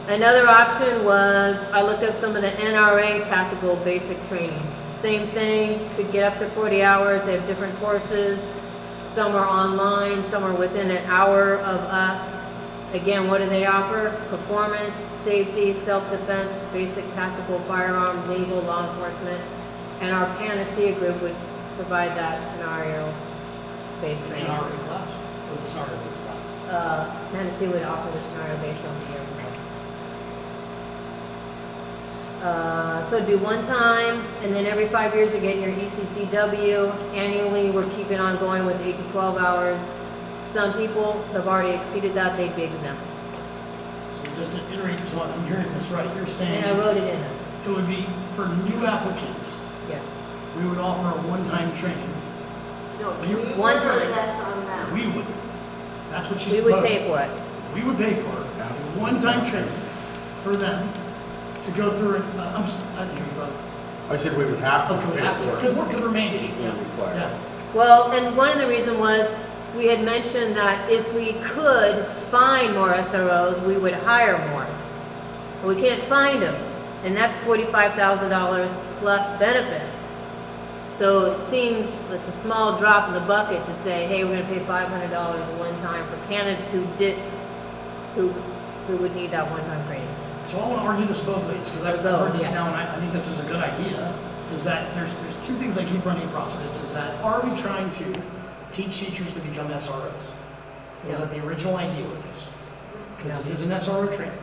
Another option was, I looked up some of the NRA tactical basic training. Same thing, could get up to 40 hours, they have different courses. Some are online, some are within an hour of us. Again, what do they offer? Performance, safety, self-defense, basic tactical firearm, legal, law enforcement. And our Panacea group would provide that scenario-based training. NRA class, or the scenario-based class? Panacea would offer the scenario-based on the year. So it'd be one time, and then every 5 years you get your ECCW. Annually, we're keeping on going with 8 to 12 hours. Some people have already exceeded that, they'd be exempt. So just to iterate, so I'm hearing this right, you're saying And I wrote it in, it would be for new applicants, yes. we would offer a one-time training. No, You- we One order time. that's on them. We would. That's what she's We would proposing. pay for it. We would pay for it, a one-time training for them to go through it. I didn't hear you, brother. I said we would have to Okay, we pay have to, for it. because we're mandated. Yeah, required. Yeah. Well, and one of the reasons was, we had mentioned that if we could find more SROs, we would hire more. But we can't find them, and that's $45,000 plus benefits. So it seems it's a small drop in the bucket to say, hey, we're gonna pay $500 one time for candidates who would need that one-time training. So I want to argue this both ways, because I've Go, heard this yes. now, and I think this is a good idea, is that there's two things I keep running across this, is that are we trying to teach teachers to become SROs? Was that the original idea with this? Because it is an SRO training.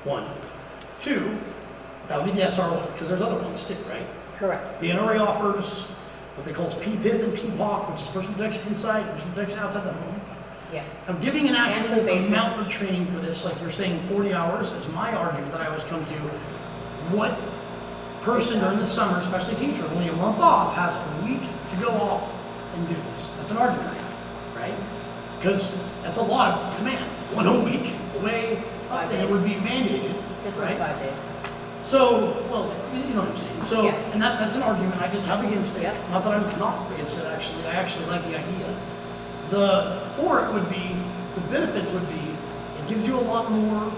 One. Two, that would be the SRO, because there's other ones too, right? Correct. The NRA offers what they call PPIF and PPOC, which is personal protection inside, personal protection outside the home. Yes. I'm giving an And actual some basic. amount of training for this, like you're saying 40 hours is my argument that I always come to. What person during the summer, especially a teacher, only a month off, has a week to go off and do this. That's an argument I have, right? Because that's a lot of demand. 1 whole week away, and it would be mandated, This one's right? 5 days. So, well, you know what I'm saying, so, Yes. and that's an argument I just have against it. Yep. Not that I'm not against it, actually, I actually like the idea. For it would be, the benefits would be, it gives you a lot more,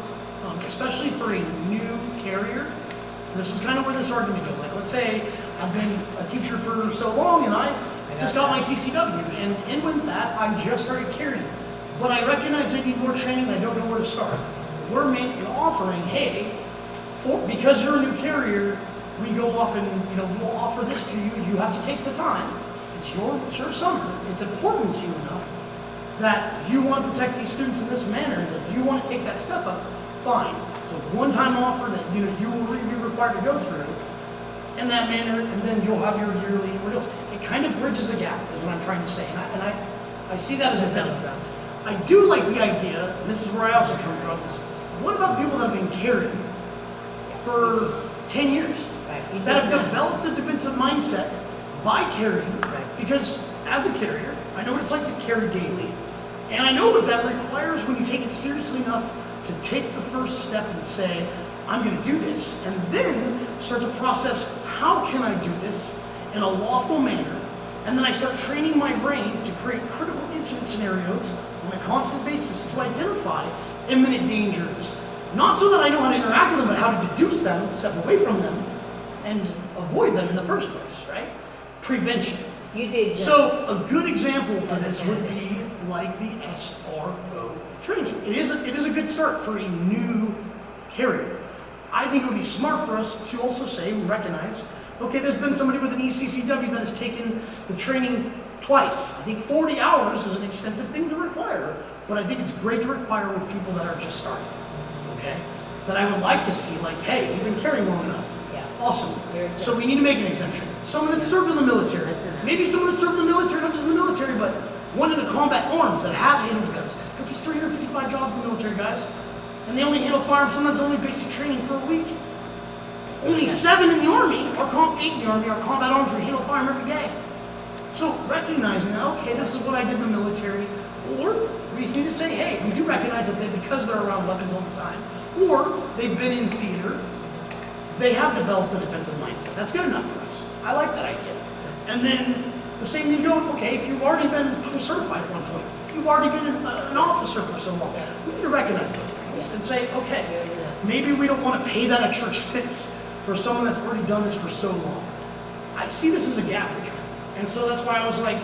especially for a new carrier. This is kind of where this argument goes, like, let's say I've been a teacher for so long and I just got my CCW, and in with that, I just started carrying. But I recognize I need more training, I don't know where to start. We're offering, hey, because you're a new carrier, we go off and, we'll offer this to you, you have to take the time. It's your summer, it's important to you enough that you want to protect these students in this manner, that you want to take that step up, fine. So one-time offer that, you will be required to go through in that manner, and then you'll have your yearly renewals. It kind of bridges a gap, is what I'm trying to say, and I see that as a benefit. I do like the idea, and this is where I also come from, is what about the people that have been carrying for 10 years? Right. That have developed the defensive mindset by carrying, Right. because as a carrier, I know what it's like to carry daily, and I know what that requires when you take it seriously enough to take the first step and say, I'm going to do this, and then start to process, how can I do this in a lawful manner, and then I start training my brain to create critical incident scenarios on a constant basis to identify imminent dangers, not so that I know how to interact with them, but how to deduce them, step away from them, and avoid them in the first place, right? Prevention. You did. So a good example for this would be like the SRO training. It is a good start for a new carrier. I think it would be smart for us to also say and recognize, okay, there's been somebody with an ECCW that has taken the training twice. I think 40 hours is an extensive thing to require, but I think it's great to require with people that are just starting, okay? That I would like to see, like, hey, you've been carrying long enough. Yeah. Awesome. Very good. So we need to make an exemption. Someone that served in the military. That's enough. Maybe someone that served in the military, not just in the military, but one in the combat arms that has handled guns. Because there's 355 jobs in the military, guys. And they only handle firearms, sometimes only basic training for a week. Only 7 in the Army, or 8 in the Army, are combat arms where you handle a firearm every day. So recognizing that, okay, this is what I did in the military, or we just need to say, hey, we do recognize that because they're around weapons all the time, or they've been in theater, they have developed a defensive mindset. That's good enough for us. I like that idea. And then the same thing goes, okay, if you've already been certified at one point, you've already been an officer for so long, we need to recognize those things and say, okay, maybe we don't want to pay that extra expense for someone that's already done this for so long. I see this as a gap bridger. And so that's why I was like,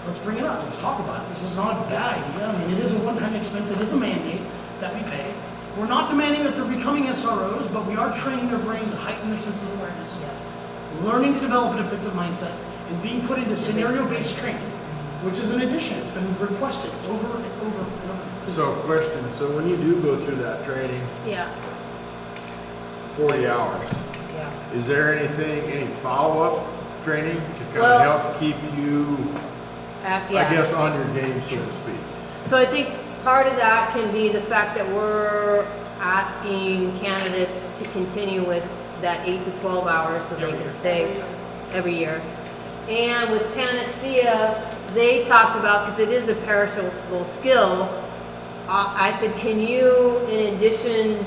let's bring it up, let's talk about it. This is not a bad idea. I mean, it is a one-time expense, it is a mandate that we pay. We're not demanding that they're becoming SROs, but we are training their brain to heighten their sense of awareness, learning to develop a defensive mindset, and being put into scenario-based training, which is an addition. It's been requested over and over and over. So question, so when you do go through that training, Yeah, 40 hours, yeah. is there any follow-up training to kind Well- of help keep you, I Yeah. guess, on your game, so to speak? So I think part of that can be the fact that we're asking candidates to continue with that 8 to 12 hours so they Every can year. stay every year. And with Panacea, they talked about, because it is a perishable skill, I said, can you, in addition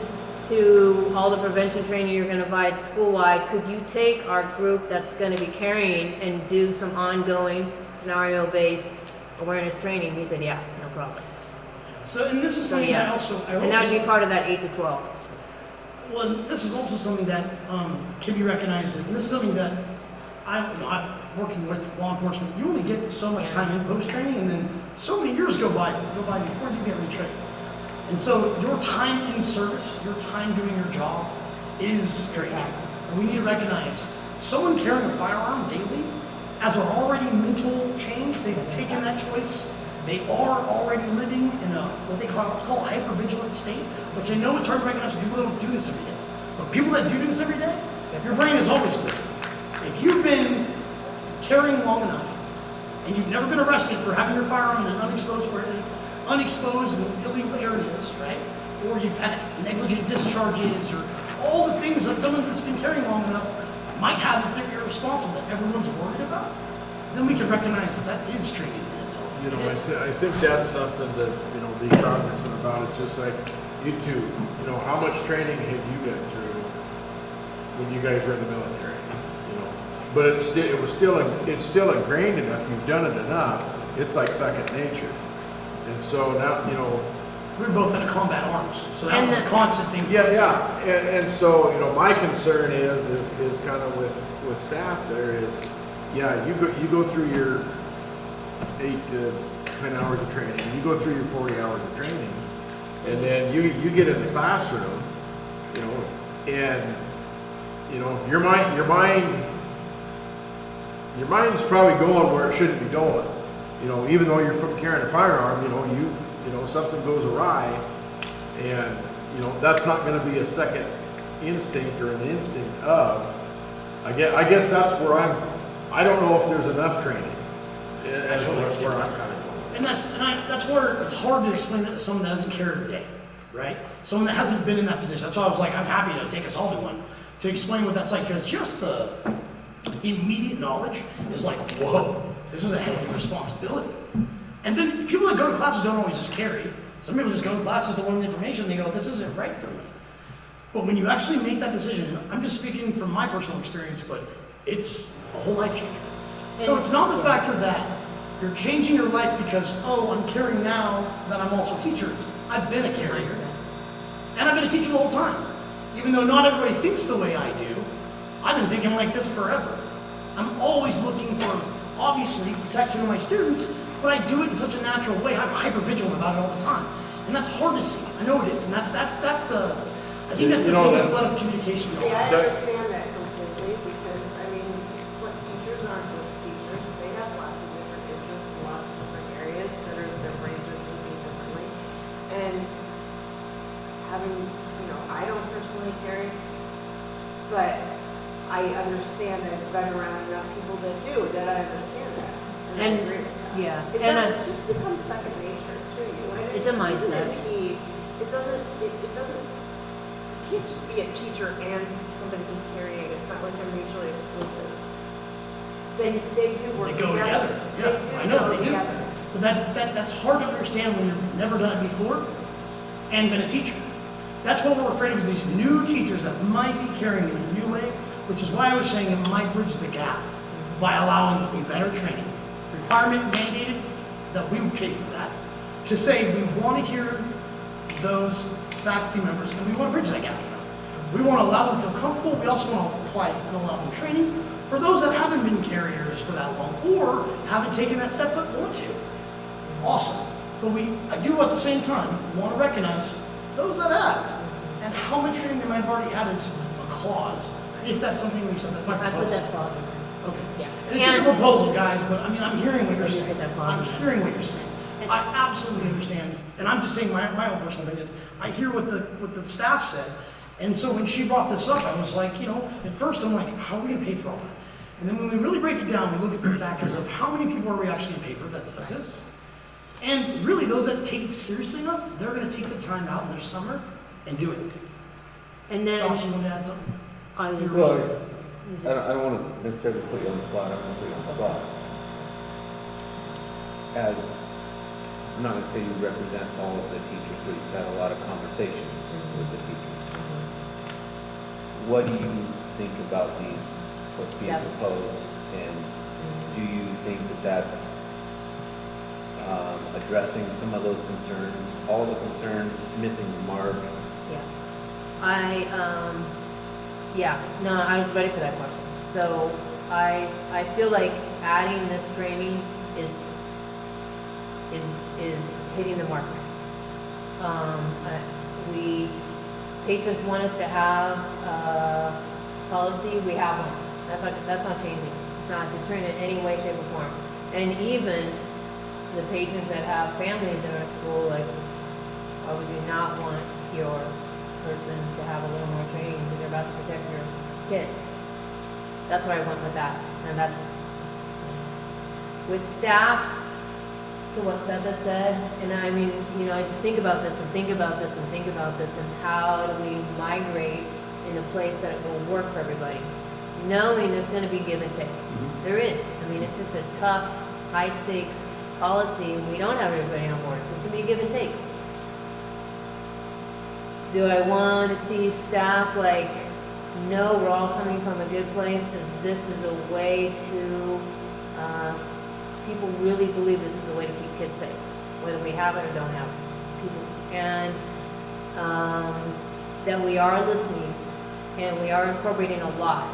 to all the prevention training you're going to provide school-wide, could you take our group that's going to be carrying and do some ongoing scenario-based awareness training? He said, yeah, no problem. So, and this is So, something that yes. I And that would be part of that 8 to 12. Well, and this is also something that can be recognized, and this is something that I'm working with law enforcement. You only get so much time in post training, and then so many years go by before you get retrained. And so your time in service, your time doing your job, is training. And we need to recognize someone carrying a firearm daily, as an already mental change, they've taken that choice. They are already living in a what they call a hypervigilant state, which I know it's hard to recognize for people that don't do this every day. But people that do this every day, your brain is always clear. If you've been carrying long enough and you've never been arrested for having your firearm in an unexposed and illegal areas, right? Or you've had negligent discharges or all the things that someone that's been carrying long enough might have if they're irresponsible that everyone's worried about, then we can recognize that is training in itself. You know, It is. I think that's something that, you know, be cognizant about. It's just like, you two, you know, how much training have you been through when you guys were in the military? You know, but it's still ingrained enough, you've done it enough, it's like second nature. And so now, you know, We were both in a combat arms, so that And was a the- constant thing for yeah, us. yeah, and so, you know, my concern is kind of with staff there is, yeah, you go through your 8 to 10 hours of training, you go through your 40 hours of training, and then you get in the classroom, you know, and, you know, your mind's probably going where it shouldn't be going. You know, even though you're carrying a firearm, you know, something goes awry, and, you know, that's not gonna be a second instinct or an instinct of, I guess that's where I don't know if there's enough training. And totally that's where I'm understand. kind of going. And that's where it's hard to explain that to someone that doesn't care every day, right? Someone that hasn't been in that position. That's why I was like, I'm happy to take us all to one to explain what that's like, because just the immediate knowledge is like, whoa, this is a heavy responsibility. And then people that go to classes don't always just carry. Some people just go to classes to learn the information. They go, this isn't right for me. But when you actually make that decision, and I'm just speaking from my personal experience, but it's a whole life changer. So it's not the factor that you're changing your life because, oh, I'm carrying now that I'm also a teacher. It's, I've been a carrier. And I've been a teacher the whole time. Even though not everybody thinks the way I do, I've been thinking like this forever. I'm always looking for, obviously, protection of my students, but I do it in such a natural way. I'm hyper vigilant about it all the time. And that's hard to see. I know it is. And that's the, I think that's You the know, biggest that's- level of communication going Yeah, I on. That- understand that completely, because, I mean, what teachers aren't just teachers, they have lots of different interests, lots of different areas that are, their brains are thinking differently. And having, you know, I don't personally carry, but I understand that I've been around enough people that do, that I understand that. And I And- agree with that. yeah, It and does, it's just become second nature to you. And It's a it doesn't mindset. impede, it doesn't, you can't just be a teacher and somebody who's carrying, it's not like they're mutually exclusive. They do work They go together. together. Yeah, I know, go they do. together. But that's hard to understand when you've never done it before and been a teacher. That's what we're afraid of, is these new teachers that might be carrying in a new way, which is why I was saying it might bridge the gap by allowing a better training. Requirement mandated that we would pay for that. To say we want to hear those faculty members and we want to bridge that gap to them. We want to allow them to feel comfortable. We also want to apply and allow them training for those that haven't been carriers for that long or haven't taken that step but want to. Awesome. But I do at the same time want to recognize those that have and how much training they might have already had is a clause. If that's something we said, that's my I put proposal. that clause in there. Okay. Yeah. And it's just a proposal, guys, but I mean, I'm hearing what you're You saying. put that clause I'm in there. hearing what you're saying. I absolutely understand, and I'm just saying my own personal opinion is, I hear what the staff said, and so when she brought this up, I was like, you know, at first I'm like, how are we gonna pay for all that? And then when we really break it down, we look at the factors of how many people are we actually gonna pay for that does this? And really, those that take it seriously enough, they're gonna take the time out in their summer and do it. And then, Josh, you wanna add something? I was, Well, I don't want to necessarily put you on the spot, I don't want to put you on the spot. As, I'm not going to say you represent all of the teachers, but you've had a lot of conversations with the teachers. What do you think about these, what's being Steps. proposed? And do you think that that's addressing some of those concerns, all the concerns, missing the mark? yeah, no, I was ready for that question. So I feel like adding this training is hitting the mark. Patrons want us to have a policy, we have one. That's not changing. It's not deterring in any way, shape, or form. And even the patrons that have families in our school, like, why would you not want your person to have a little more training because you're about to protect your kids? That's why I went with that. And that's, with staff, to what Seba said, and I mean, you know, I just think about this and think about this and think about this, and how do we migrate in a place that will work for everybody? knowing there's gonna be give and take. There is. I mean, it's just a tough, high-stakes policy, and we don't have everybody on board, so it's gonna be a give and take. Do I want to see staff like, no, we're all coming from a good place, and this is a way to, people really believe this is a way to keep kids safe, whether we have it or don't have it. People- And, that we are listening, and we are incorporating a lot.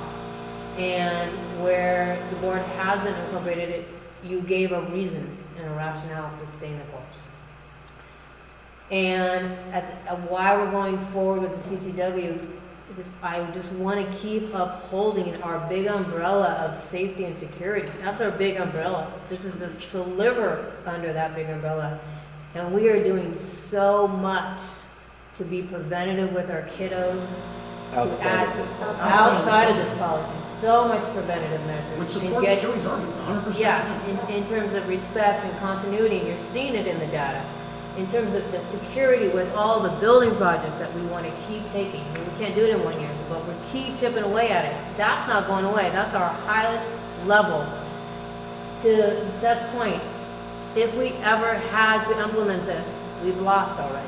And where the board hasn't incorporated it, you gave a reason and a rationale for staying the course. And why we're going forward with the CCW, I just want to keep upholding our big umbrella of safety and security. That's our big umbrella. This is a sliver under that big umbrella. And we are doing so much to be preventative with our kiddos. Outside of this policy. Outside of this policy, so much preventative measures. Which And supports get- Joey's argument, 100%. Yeah, in terms of respect and continuity, and you're seeing it in the data. In terms of the security with all the building projects that we want to keep taking. I mean, we can't do it in 1 year, but we keep chipping away at it. That's not going away. That's our highest level. To Seth's point, if we ever had to implement this, we've lost already.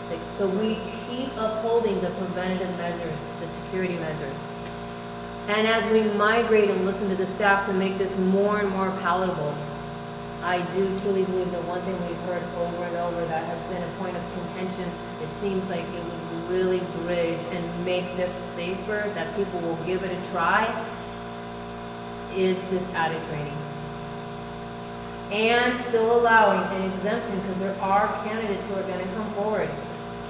Like, so we keep upholding the preventative measures, the security measures. And as we migrate and listen to the staff to make this more and more palatable, I do truly believe that one thing we've heard over and over that has been a point of contention, it seems like it would really bridge and make this safer, that people will give it a try, is this added training. And still allowing an exemption, because there are candidates who are gonna come forward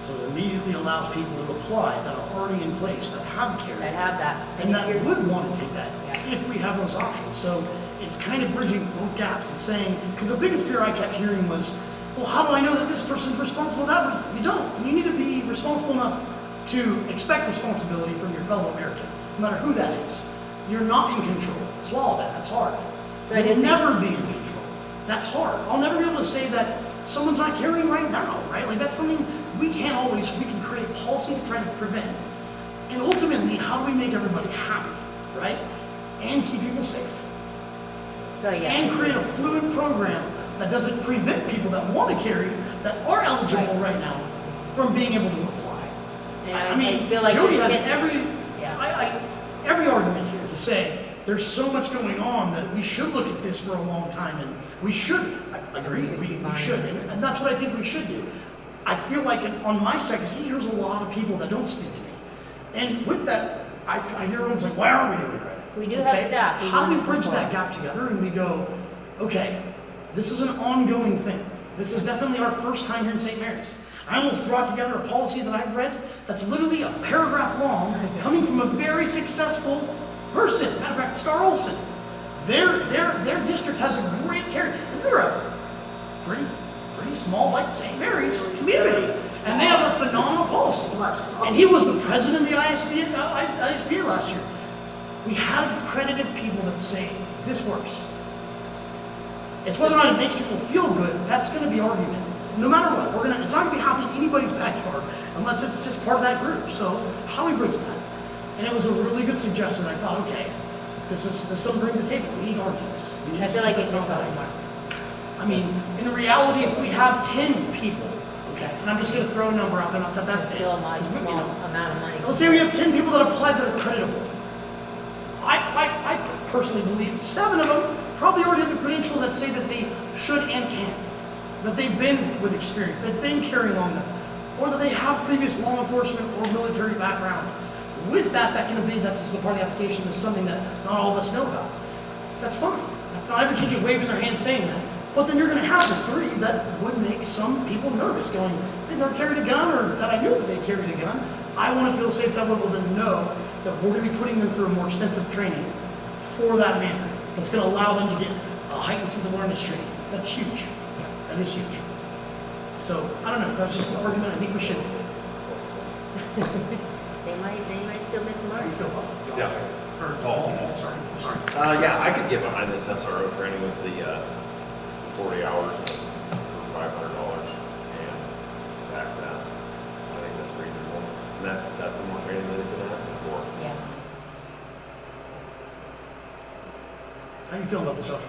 So it immediately allows people to apply that are already in place, that have carried. that have that. And if that you're- would want to take that Yeah. if we have those options. So it's kind of bridging both gaps and saying, because the biggest fear I kept hearing was, well, how do I know that this person's responsible? You don't. You need to be responsible enough to expect responsibility from your fellow American, no matter who that is. You're not in control. Swallow that. That's hard. So I You'll did think- never be in control. That's hard. I'll never be able to say that someone's not carrying right now, right? Like that's something we can't always, we can create policy to try to prevent. And ultimately, how do we make everybody happy, right? And keep people safe. So, yeah. And create a fluid program that doesn't prevent people that want to carry, that are eligible right now, from being able to apply. And I mean, feel like Jody this has gets- every, Yeah. every argument here to say, there's so much going on that we should look at this for a long time, and we should, I agree, we should, and that's what I think we should do. I feel like on my side, because he hears a lot of people that don't speak to me. And with that, I hear everyone's like, why aren't we doing it right? We do have Okay, staff who How do we want to bridge that perform. gap together and we go, okay, this is an ongoing thing. This is definitely our first time here in St. Mary's. I almost brought together a policy that I've read that's literally a paragraph long, coming from a very successful person. Matter of fact, Star Olson. Their district has a great carry. And they're a pretty small, like St. Mary's community. And they have a phenomenal policy. And he was the president of the ISBA last year. We have accredited people that say, this works. It's whether or not it makes people feel good, that's gonna be argument. No matter what, it's not gonna be happening in anybody's backyard unless it's just part of that group. So how do we bridge that? And it was a really good suggestion. I thought, okay, this is something to bring to the table. We need arguments. We need I to feel see like if it it's hits not all the right. marks. I mean, in reality, if we have 10 people, okay, and I'm just gonna throw a number out there, not that that's it. Still a small You know, amount of money. Let's say we have 10 people that applied that are creditable. I personally believe 7 of them probably already have the credentials that say that they should and can. That they've been with experience, they've been carrying long enough, or that they have previous law enforcement or military background. With that can be, that's just a part of the application, that's something that not all of us know about. That's fine. That's not every teacher's waving their hand saying that. But then you're gonna have the 3 that would make some people nervous, going, they've never carried a gun, or that I knew that they carried a gun. I wanna feel safe that way with them, know that we're gonna be putting them through a more extensive training for that manner. That's gonna allow them to get a heightened sense of awareness training. That's huge. That is huge. So, I don't know, that's just an argument I think we should. They might still make How do money. you feel about it? Yeah. Or, sorry. Yeah, I could get behind this SRO training with the 40 hours for $500 and back that. I think that's reasonable. And that's the more training that they've been asking for. Yeah. you feel about this, Chucky?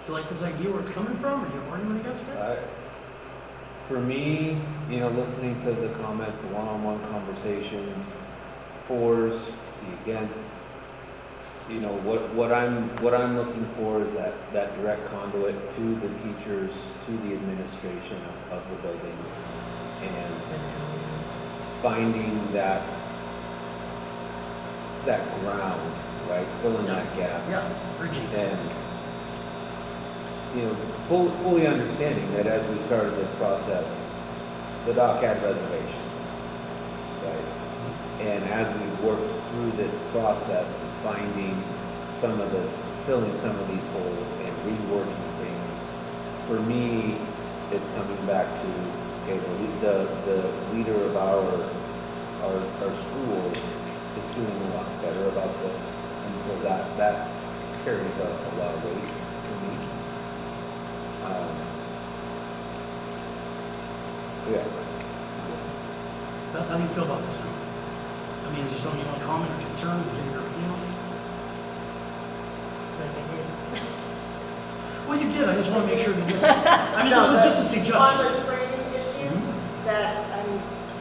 You like this idea where it's coming from, or you have argument against it? For me, you know, listening to the comments, the one-on-one conversations, fors, the against, you know, what I'm looking for is that direct conduit to the teachers, to the administration of the buildings, and finding that ground, right, filling that gap. Yeah, bridging. And, you know, fully understanding that as we started this process, the doc had reservations, right? And as we worked through this process, finding some of this, filling some of these holes and reworking things, for me, it's coming back to, okay, the leader of our schools is feeling a lot better about this. And so that carries a lot of weight for me. Yeah. Beth, how do you feel about this now? I mean, is there something you want to comment or concern, or give your opinion on? Well, you did, I just want to make sure that this, I mean, this was just a On suggestion. the training issue, Mhm. that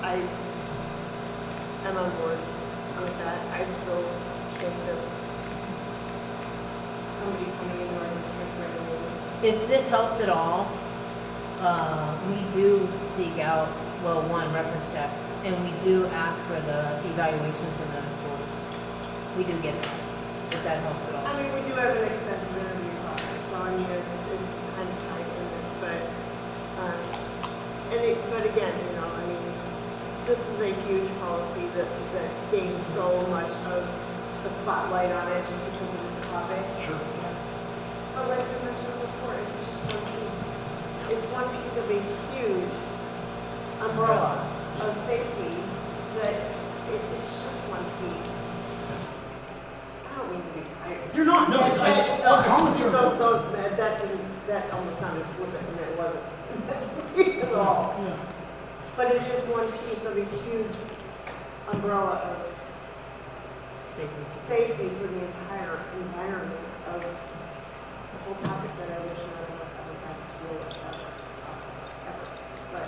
I am on board with that. I still think that somebody coming in our district right away. If this helps at all, we do seek out, well, one, reference checks, and we do ask for the evaluation from the schools. We do get that, if that helps at all. I mean, we do have an extensive interview process, so I mean, it's kind of tied in it, but again, you know, I mean, this is a huge policy that gains so much of the spotlight on it just because of this topic. Sure. But like we mentioned before, it's just one piece. It's one piece of a huge umbrella of safety that it's just one piece. I don't mean to be tired. You're not, no, our comments are. That almost sounded flippant, and it wasn't. That's not at all. Yeah. But it's just one piece of a huge umbrella of safety for the entire environment of the whole topic that I wish none of us ever had to deal with ever. But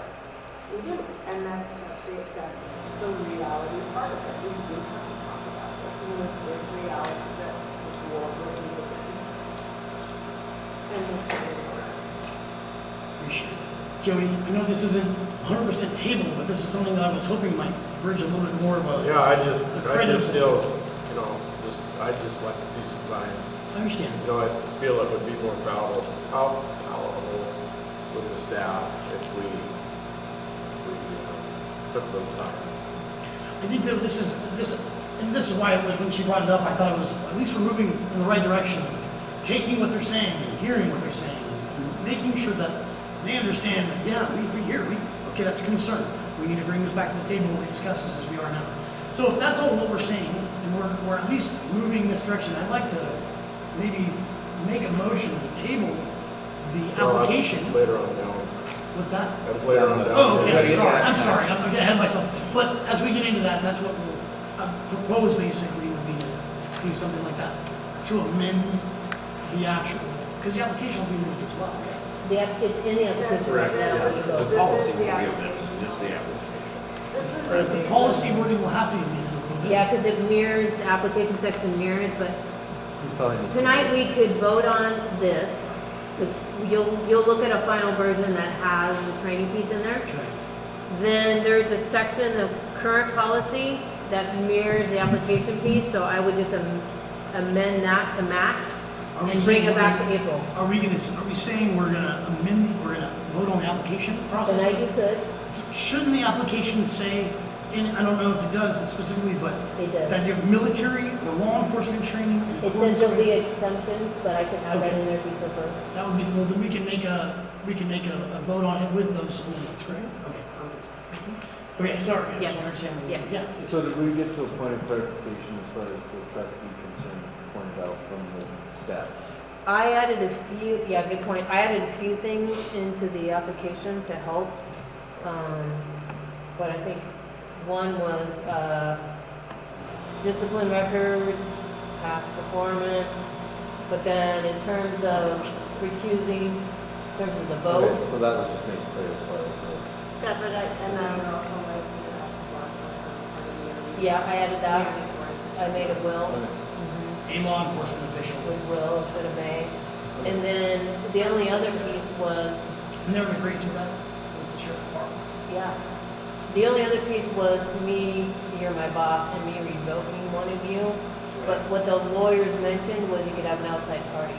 we do, and that's the reality part of it. We do have to talk about this, and this is reality that we're working with. And we're putting it around. Appreciate it. Jody, I know this isn't 100% table, but this is something that I was hoping might bridge a little bit more of a. Yeah, I just credible- still, you know, I'd just like to see some time. I understand. You know, I feel it would be more palatable with the staff if we took the time. I think that this is, and this is why it was, when she brought it up, I thought it was, at least we're moving in the right direction of taking what they're saying and hearing what they're saying, and making sure that they understand that, yeah, we hear, okay, that's a concern. We need to bring this back to the table and rediscuss this as we are now. So if that's all what we're saying, and we're at least moving in this direction, I'd like to maybe make a motion to table the application. Later on down. What's that? That's later on down. Oh, okay, Yeah, sorry, yeah. I'm sorry, I'm getting ahead of myself. But as we get into that, that's what we'll propose basically would be to do something like that, to amend the actual, because the application will be moved as well, right? It's in the application right Correct, now. yeah. when you go The through. policy will the be amended, application. just the application. This is The policy wording will have to be amended a little bit. Yeah, because it mirrors, the application section mirrors, but You probably need to- tonight we could vote on this, because you'll look at a final version that has the training piece in there. Okay. Then there's a section of current policy that mirrors the application piece, so I would just amend that to match Are we and saying bring it we're back to gonna- April. Are we saying we're gonna amend, we're gonna vote on the application process? Tonight you could, Shouldn't the application say, and I don't know if it does specifically, but it does. that you have military or law enforcement training in It accordance says there'll with- be exemptions, but I can add that in there if you prefer. That would be, well, then we can make a vote on it with those amendments, correct? Okay, perfect. Okay, sorry, I Yes, just want to understand. yes. Yeah. So did we get to a point of clarification as far as the trustee concern pointed out from the staff? I added a few, yeah, good point. I added a few things into the application to help. But I think one was, discipline records, past performance, But then in terms of recusing, in terms of the vote, Okay, so that was just making clear as far as, Yeah, but and I would also like to have yeah, I added that. I made a will. okay. A law enforcement official. With will instead of may. And then the only other piece was, And they're agreed to that with the sheriff department. yeah, the only other piece was me, you're my boss, and me revoking one of you. But what the lawyers mentioned was you could have an outside party.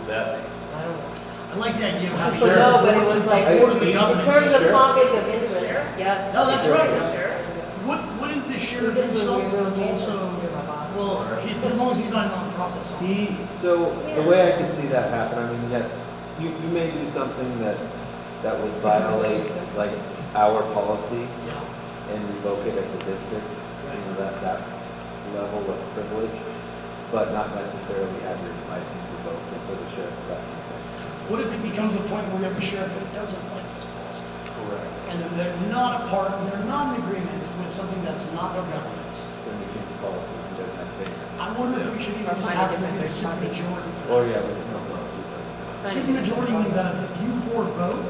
That, I don't know. I like the idea of having. But no, but it was like, Board of the in government. terms of Sure. conflict of interest, yeah. No, that's right. Wouldn't the sheriff Because when himself, we were that's in also, Kansas, you're my boss. well, as long as he's not in on the process. So the way I could see that happen, I mean, yes, you may do something that would violate like our policy Yeah. and revoke it at the district, you know, that level of privilege, but not necessarily have your license revoked until the sheriff got it. What if it becomes a point where we have a sheriff that doesn't like this policy? correct. And then they're not a part, they're not in agreement with something that's not their governance. Then we change the policy and do that same. I wonder if we should even Or just find a have them be different the super party. majority for Or that. yeah, we can have a lawsuit. Super majority means that if you four vote,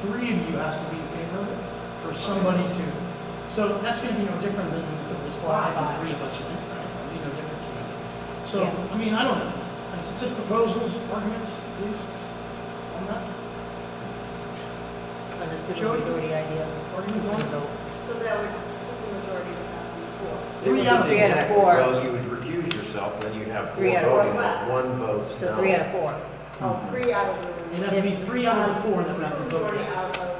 3 of you has to be in favor of it for somebody to, so that's gonna be no different than if it was 5 and 3 of us went, right? It'll be no different to me. So, Yeah. I mean, I don't know. It's just proposals, arguments, please, on that? On the Joey? supermajority idea. Arguments on it? So that would, supermajority would have to be 4. 3 out of 3 out of 4. Well, you would recuse yourself, then you'd have 4 3 out of voting, 4. with 1 vote So no. 3 out of 4. Oh, 3 out of the. It'd have to be 3 out of the 4 that would have to vote Supermajority yes. out of.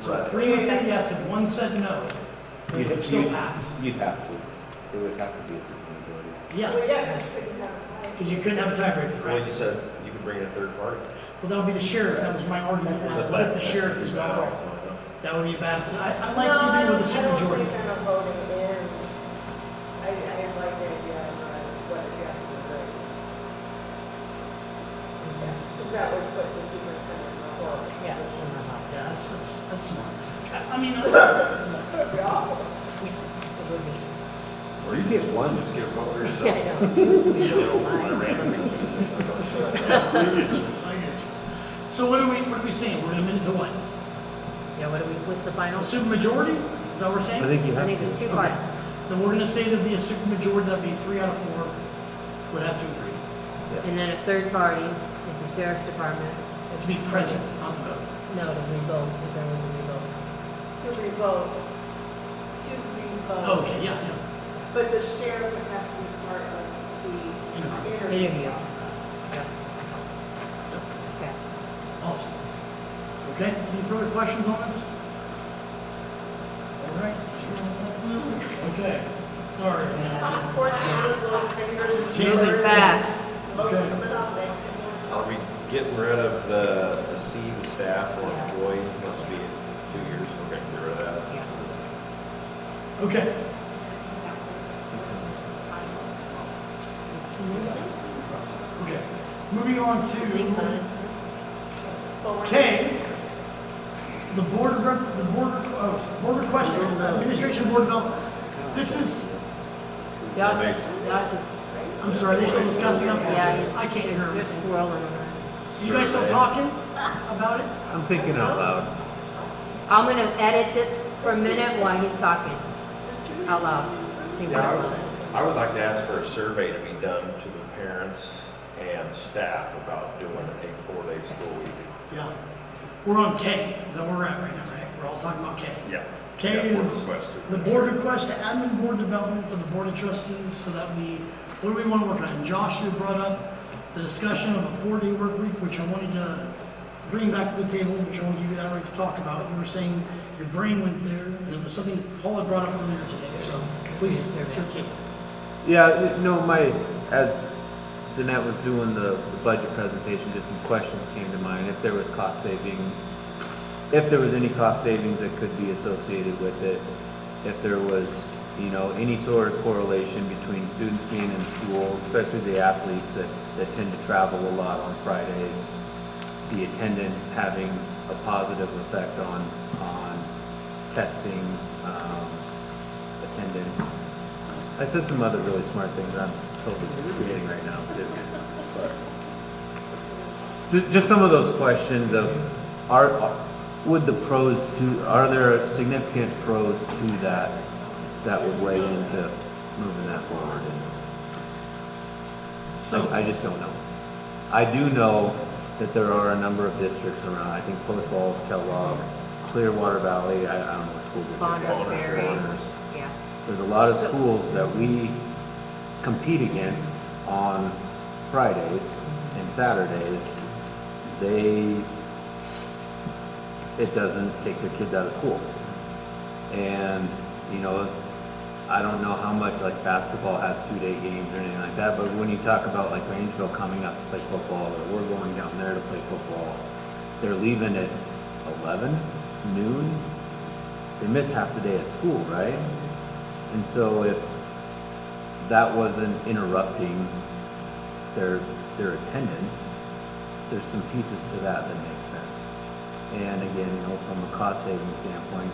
So if 3 would say yes and 1 said no, then it would still pass. You'd have to. It would have to be a supermajority. Yeah, Well, yeah, because you couldn't have a fight. because you couldn't have a tiebreaker, Well, right? you said you could bring in a third party. Well, that would be the sheriff, that was my argument, was what if the sheriff is not, that would be a bad, I like No, keeping it with a I don't supermajority. think I'm voting in. I like the idea of whether you have to agree. Because that would put the superintendent in a horrible Yeah. position. Yeah, that's smart. I mean, That'd be awful. It would be. Or you get one, just get a vote for yourself. Yeah, I know. I get you. So what are we saying? We're gonna admit it to what? Yeah, what's the final? A supermajority? Is that what we're saying? I think you I have think to. there's 2 Okay. parts. Then we're gonna say there'd be a supermajority, that'd be 3 out of 4 would have to agree. And then a third party is the sheriff's department. To be present, not to vote. No, to revoke, if there was a revoke. To revoke. Okay, yeah. But the sheriff would have to be part of the interview. Interview. Yeah. Okay. Awesome. Okay, any further questions on this? All right. Okay, sorry. Moving fast. Okay. Are we getting rid of the C, the staff, or employee, must be 2 years, okay, get rid of that. Yeah. Okay. Okay, moving on Think about to it. K, the board request, administration board development. This is, Y'all just, I'm sorry, they still discussing up? Yeah. I can't hear you're them. squirreling around. You guys still talking about it? I'm thinking out loud. I'm gonna edit this for a minute while he's talking. Out loud. Think out loud. I would like to ask for a survey to be done to the parents and staff about doing a 4-day school week. Yeah. We're on K, is that where we're at right now, right? We're all talking about K. Yeah. K Yeah, board is request. the board request to admin board development for the board of trustees, so that we, what do we want to work on? Josh, you brought up the discussion of a 4-day work week, which I wanted to bring back to the table, which I want to give you that right to talk about. You were saying your brain went there, and it was something Paul had brought up earlier today, so please, it's your take. Yeah, as Danette was doing the budget presentation, just some questions came to mind. If there was cost saving, if there was any cost savings that could be associated with it, if there was, any sort of correlation between students being in school, especially the athletes that tend to travel a lot on Fridays, the attendance having a positive effect on testing, attendance. I said some other really smart things. totally creating right now, too. But just some of those questions of, would the pros to, are there significant pros to that would weigh into moving that forward? So, I just don't know. I do know that there are a number of districts around, I think Post Falls, Kellogg, Clearwater Valley, I don't know what school district. Bonners Ferry. Bonners. Yeah. There's a lot of schools that we compete against on Fridays and Saturdays. It doesn't take their kids out of school. And, you know, I don't know how much like basketball has 2-day games or anything like that, but when you talk about like Rangeville coming up to play football, or we're going down there to play football, they're leaving at 11, noon. They miss half the day at school, right? And so if that wasn't interrupting their attendance, there's some pieces to that make sense. And again, you know, from a cost saving standpoint,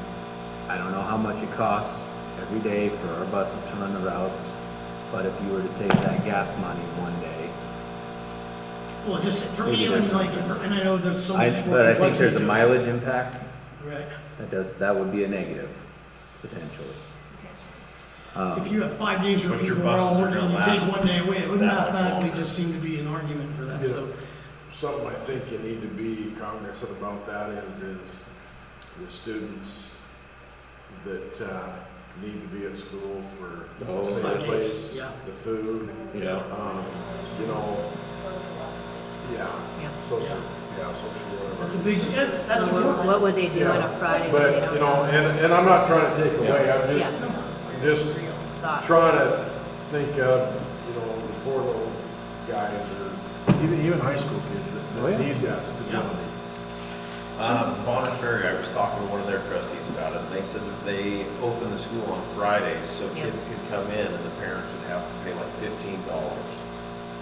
I don't know how much it costs every day for our buses to run the routes, but if you were to save that gas money one day. well, just for me, I mean, like, and I know there's so much more But I think complexity there's a to it. mileage impact, Right. that would be a negative, potentially. If you have 5 days where But your people are all buses are working, and you gonna take last one day away, it would that much mathematically longer. just seem to be an argument for that, Yeah. so. Something I think you need to be cognizant about that is the students that need to be at school for Oh, the 5 same place, days, yeah. the food, Yeah. you know, yeah, Yeah. social, social That's a whatever. big, that's So important. what would they do on a Friday when they But, don't? you know, and I'm not trying to take away, I'm Yeah. just Thoughts? trying to think of, you know, the poor little guys or even high school kids Oh, yeah. that need that stability. Bonner Ferry, I was talking to one of their trustees about it, and they said that they open the school on Fridays, so Yeah. kids could come in and the parents would have to pay like $15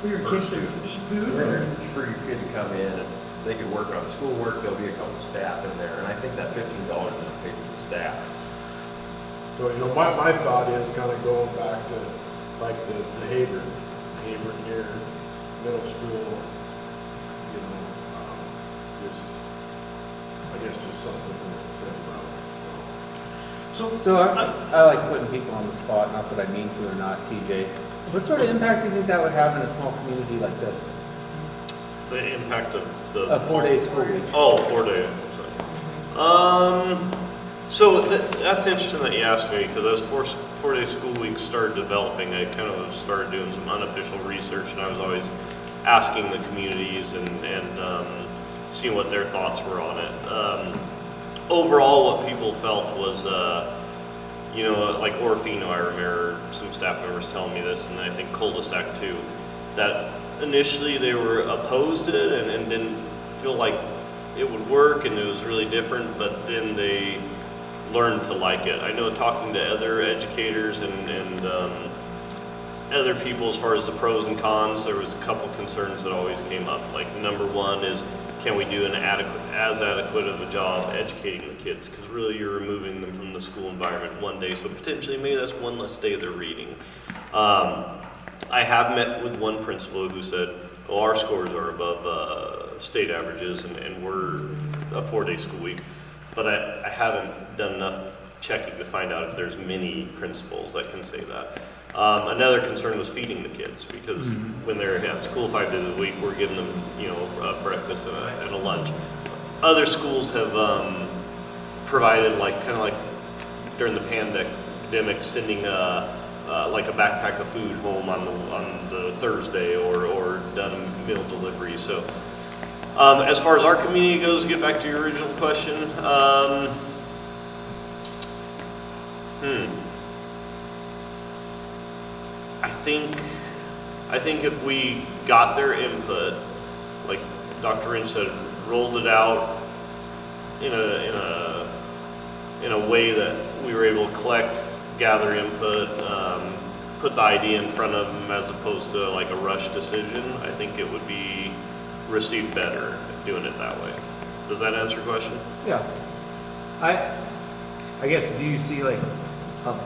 For your kids to eat food, or? for your kid to come in, and they could work on the schoolwork, there'll be a couple of staff in there, and I think that $15 is paid for the staff. So, you know, my thought is kind of going back to like the Haber near middle school, you know, just, I guess just something to think about. So, So I like putting people on the spot, not that I mean to or not, TJ. What sort of impact do you think that would have in a small community like this? The impact of the. A 4-day school week? Oh, 4-day. So that's interesting that you asked me, because as four-day school weeks started developing, I kind of started doing some unofficial research, and I was always asking the communities and seeing what their thoughts were on it. Overall, what people felt was, you know, like Orfino, I remember some staff members telling me this, and I think Cul-de-sac too, that initially they were opposed to it and didn't feel like it would work and it was really different, but then they learned to like it. I know talking to other educators and other people as far as the pros and cons, there was a couple concerns that always came up. Like number one is, can we do as adequate of a job educating the kids? Because really you're removing them from the school environment one day, so potentially maybe that's one less day they're reading. I have met with one principal who said, oh, our scores are above state averages and we're a 4-day school week. But I haven't done enough checking to find out if there's many principals that can say that. Another concern was feeding the kids, because when they're at school 5 days a week, we're giving them, you know, breakfast and a lunch. Other schools have provided, like, kind of like during the pandemic, sending like a backpack of food home on the Thursday, or done meal delivery. So as far as our community goes, to get back to your original question, I think if we got their input, like Dr. Lynch said, rolled it out in a way that we were able to collect, gather input, put the idea in front of them as opposed to like a rush decision, I think it would be received better doing it that way. Does that answer your question? Yeah. I guess, do you see like a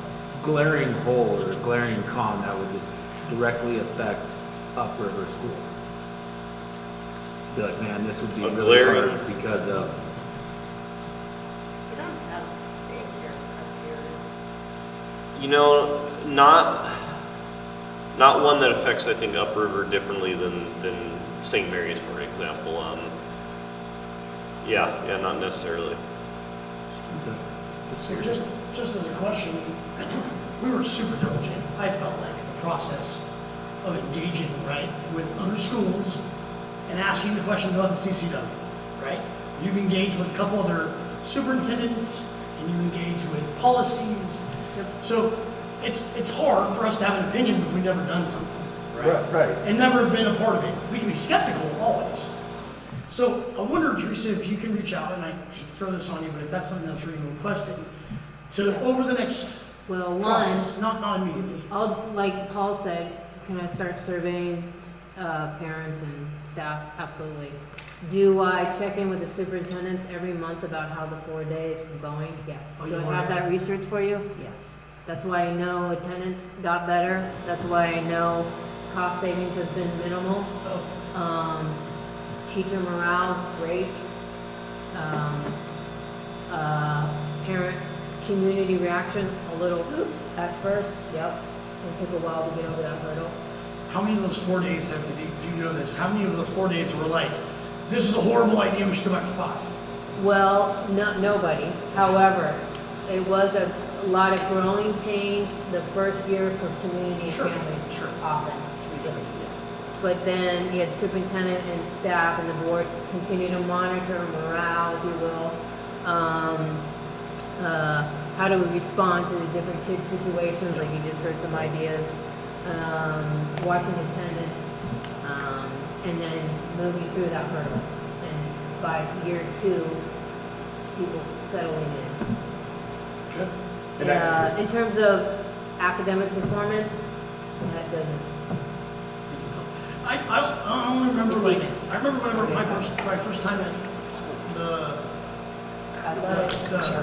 glaring hole or a glaring con that would just directly affect upriver school? Be like, man, this would be A really glaring- hard because of, You don't have daycare up here. You know, not one that affects, I think, upriver differently than St. Mary's, for example. Yeah, not necessarily. So just as a question, we were super diligent. I felt like the process of engaging, right, with other schools and asking the questions about the CCW, right? You've engaged with a couple other superintendents and you engage with policies. So it's hard for us to have an opinion when we've never done something, right? right. And never been a part of it. We can be skeptical always. So I wonder, Teresa, if you can reach out, and I hate to throw this on you, but if that's something that's really requested, to over the next Well, one, process, not immediately. I'll, like Paul said, can I start surveying parents and staff? Absolutely. Do I check in with the superintendents every month about how the 4 days are going? Yes. Oh, Do I you have are? that research for you? Yes. That's why I know attendance got better. That's why I know cost savings has been minimal. Oh, Teacher morale, great. Parent community reaction, a little at first, yep. It took a while to get over that hurdle. how many of those 4 days, if you know this, how many of those 4 days were like, this is a horrible idea, we should go back to 5? Well, nobody. However, it was a lot of growing pains the first year for community and Sure, families, sure. often. But then you had superintendent and staff and the board continue to monitor morale, if you will. How do we respond to the different kid situations, like you just heard some ideas. Watching attendance, and then moving through that hurdle. And by year 2, people settling in. Good. In terms of academic performance, that doesn't. I only remember It's like, even. I remember whenever my first time at the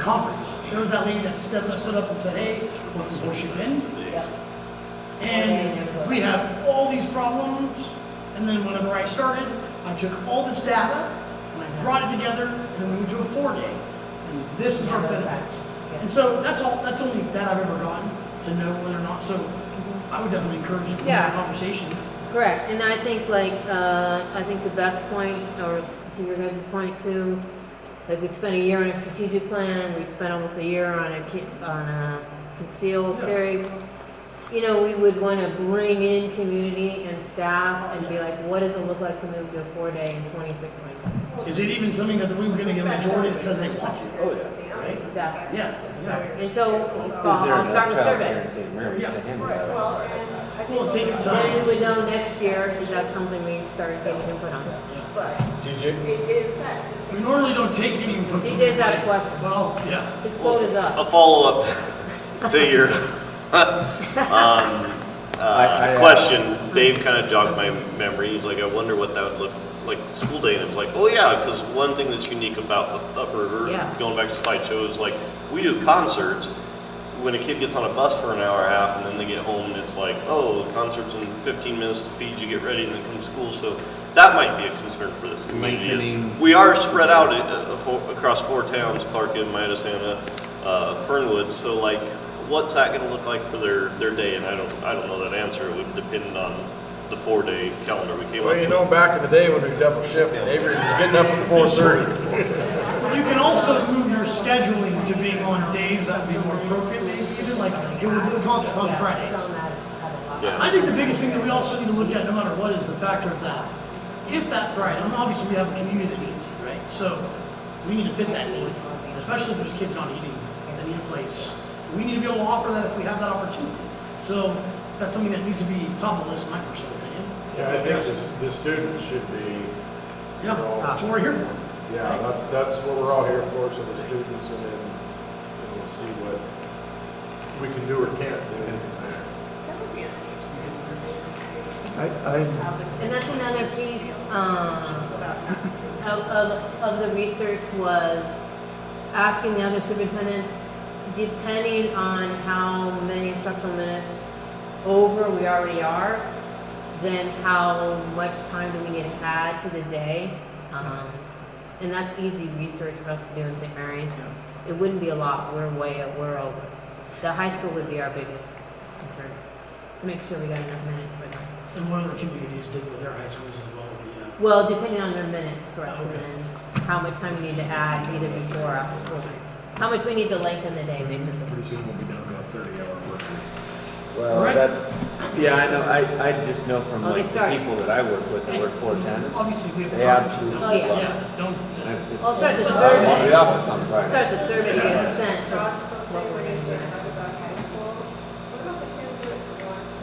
conference, there was that lady that stood up and said, hey, we're from Horseshoe Bend. Yep. And we had all these problems, and then whenever I started, I took all this data, and I brought it together, and then we went to a 4-day, and this is our benefits. And so that's only that I've ever gotten, to know whether or not, so I would definitely encourage more Yeah. conversation. Correct, and I think I think the best point, or to your guys' point too, like we spent a year on a strategic plan, we'd spent almost a year on a conceal Yeah. carry. You know, we would want to bring in community and staff and be like, what does it look like to move to a 4-day in 26, 27? Is it even something that we were gonna get a majority that says they want to? Oh, yeah. Right? Exactly. Yeah, yeah. And so, Is there I'll enough start with childcare surveys. in St. Mary's to handle Right, that? well, and I Well, think, take your Then we would time. know next year, is that something we start getting input on? but TJ? it affects. We normally don't take any input. from TJ's out of anybody, question. But I'll, yeah. His quote is A up. follow-up to your I- question, Dave kind of jogged my memory. He's like, I wonder what that would look like school day. And I was like, oh yeah, because one thing that's unique about Upriver, Yeah. going back to slideshow, is like, we do concerts. When a kid gets on a bus for an hour and a half and then they get home and it's like, oh, the concert's in 15 minutes to feed you, get ready, and then come to school. So that might be a concern for this community. Is Lengthening. we are spread out across 4 towns, Clarkin, Madisana, Fernwood. So like, what's that going to look like for their day? And I don't know that answer. It would depend on the 4-day calendar we came Well, up you with. know, back in the day when we double shifted, Avery was getting up at 4:30. You can also move your scheduling to being on days that would be more appropriate, maybe even like, hey, we'll do the concerts on Fridays. Yeah. I think the biggest thing that we also need to look at, no matter what, is the factor of that. If that Friday, I mean, obviously we have a community that needs it, right? So we need to fit that need, especially if there's kids not eating, that need a place. We need to be able to offer that if we have that opportunity. So that's something that needs to be top of the list, in my personal opinion. Yeah, I think the students should be, Yeah, that's what we're here for. yeah, that's what we're all here for, so the students, and then we'll see what we can do or can't do from there. That would be an interesting And that's another piece of the research was asking the other superintendents, depending on how many instructional minutes over, we already are, then how much time do we need to add to the day? And that's easy research for us to do in St. Mary's. It wouldn't be a lot, we're over. The high school would be our biggest concern, to make sure we got enough minutes for them. And what other communities did with their high schools as well, yeah. Well, depending on their minutes, correct, and Okay. then how much time we need to add, either before or after school. How much we need to lengthen the day, basically. Pretty soon we'll be down to a 30-hour work week. Well, Alright. that's, yeah, I know, I just know from I'll like get the started. people that I work with that work 410s, Obviously, we have. they absolutely Oh, yeah. love it. Yeah, don't just. Absolutely. I'll start the I'm at survey. the office on Friday. Start the survey to get a sense of Josh, what something we're we gonna do. talk about high school. What about the kids that want to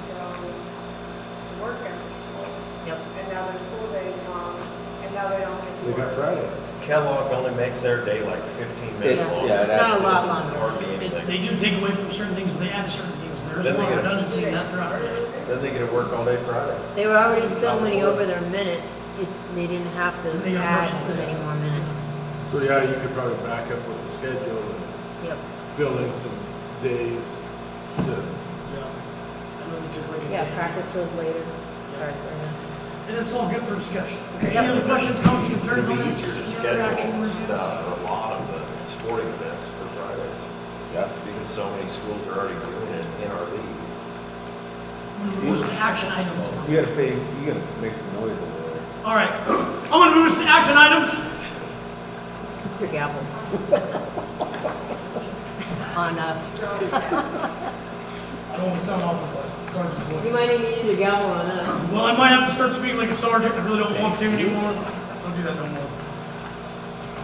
work after school? Yep. And now their school day's gone, and now they don't get to They got work. Friday. Kellogg only makes their day like 15 minutes Yeah, long. yeah, It's not a lot It's longer. Hardly They anything. do take away from certain things, but they add certain things. There's Then a they lot of get a- redundancy in that throughout the day. Then they get to work all day Friday. They were already so many over their minutes, they didn't have to And they got add personal too day. many more minutes. So yeah, you could probably back up with the schedule and Yep. fill in some days to, Yeah. I know they took like a Yeah, day. practice was later. Sorry for that. And it's all good for discussion. Okay, Yep. any other questions, comments, It'd concerns be on this? easier to Any other schedule action reviews? stuff, or a lot of the sporting events for Fridays. Yeah. Because so many schools are already doing it in our league. I'm gonna move us to action items. You gotta pay, you gotta make some noise over there. All right, I'm gonna move us to action items. Mr. Gavel. On us. I don't want to sound awful, but sergeant's You voice. might need to use your gavel on us. Well, I might have to start speaking like a sergeant. I really don't want to anymore. Don't do that no more.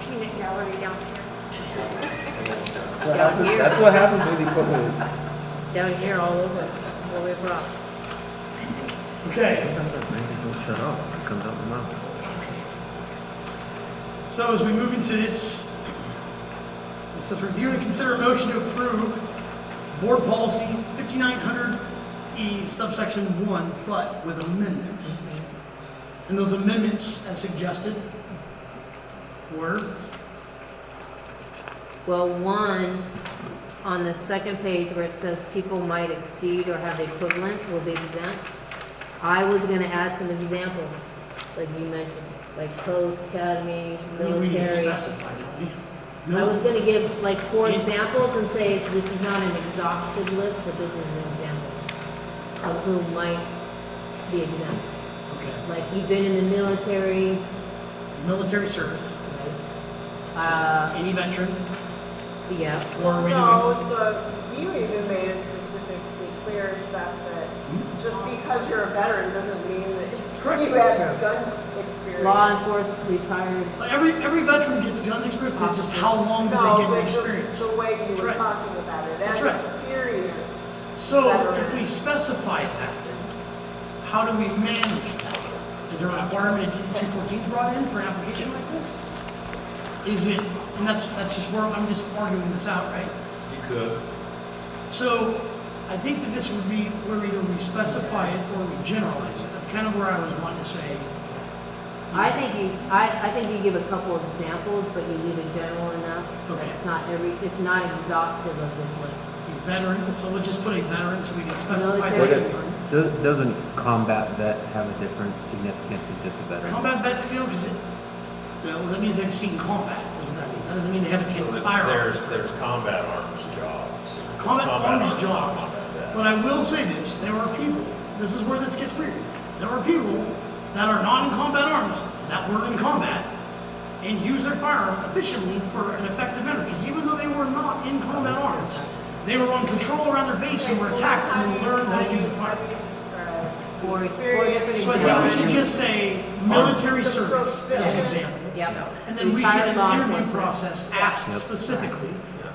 Peanut gallery down here. Down here. That's what happens when you put me. Down here, all over, all the way across. Okay, Don't shut up, it comes out my mouth. so as we move into this, it says review and consider a motion to approve board policy 5900E subsection 1, but with amendments. And those amendments, as suggested, were, Well, one, on the second page where it says people might exceed or have equivalent will be exempt. I was gonna add some examples, like you mentioned, like Coast Academy, I think we need to military. specify, don't we? I was gonna give like 4 examples and say this is not an exhaustive list, but this is an example of who might be exempt. Okay. Like you've been in the military, Military service, any veteran, yeah, or are we doing? No, you even made it specifically clear, Seth, that just because you're a veteran doesn't mean Correct. that you have gun experience. law enforcement, retired. Every veteran gets guns experience, it's just how long do No, they get but an experience? The way you were That's right. talking about it, That's as right. experience. So veteran. if we specify that, then how do we manage that? Is there a requirement that 214 is brought in for an application like this? Is it, and that's just where, I'm just arguing this out, right? You could. So I think that this would be where either we specify it or we generalize it. That's kind of where I was wanting to say. I think you give a couple of examples, but you leave it general enough. Okay. It's not exhaustive of this list. A veteran, so let's just put a veteran so we can specify Military. that. Doesn't combat vet have a different significance than just a veteran? Combat vets, you know, because that means they've seen combat, is what that means. That doesn't mean they haven't handled firearms. There's combat arms jobs. Combat arms arms jobs. combat. But I will say this, there are people, this is where this gets weird. There are people that are not in combat arms, that were in combat, and use their firearm efficiently for an effective manner. Because even though they were not in combat arms, they were on patrol around their base and were attacked and then learned how to use a firearm. Four different So I think we should examples. just say military service as an example. Yep. And then we should, Retired in the law interview enforcement. process, ask specifically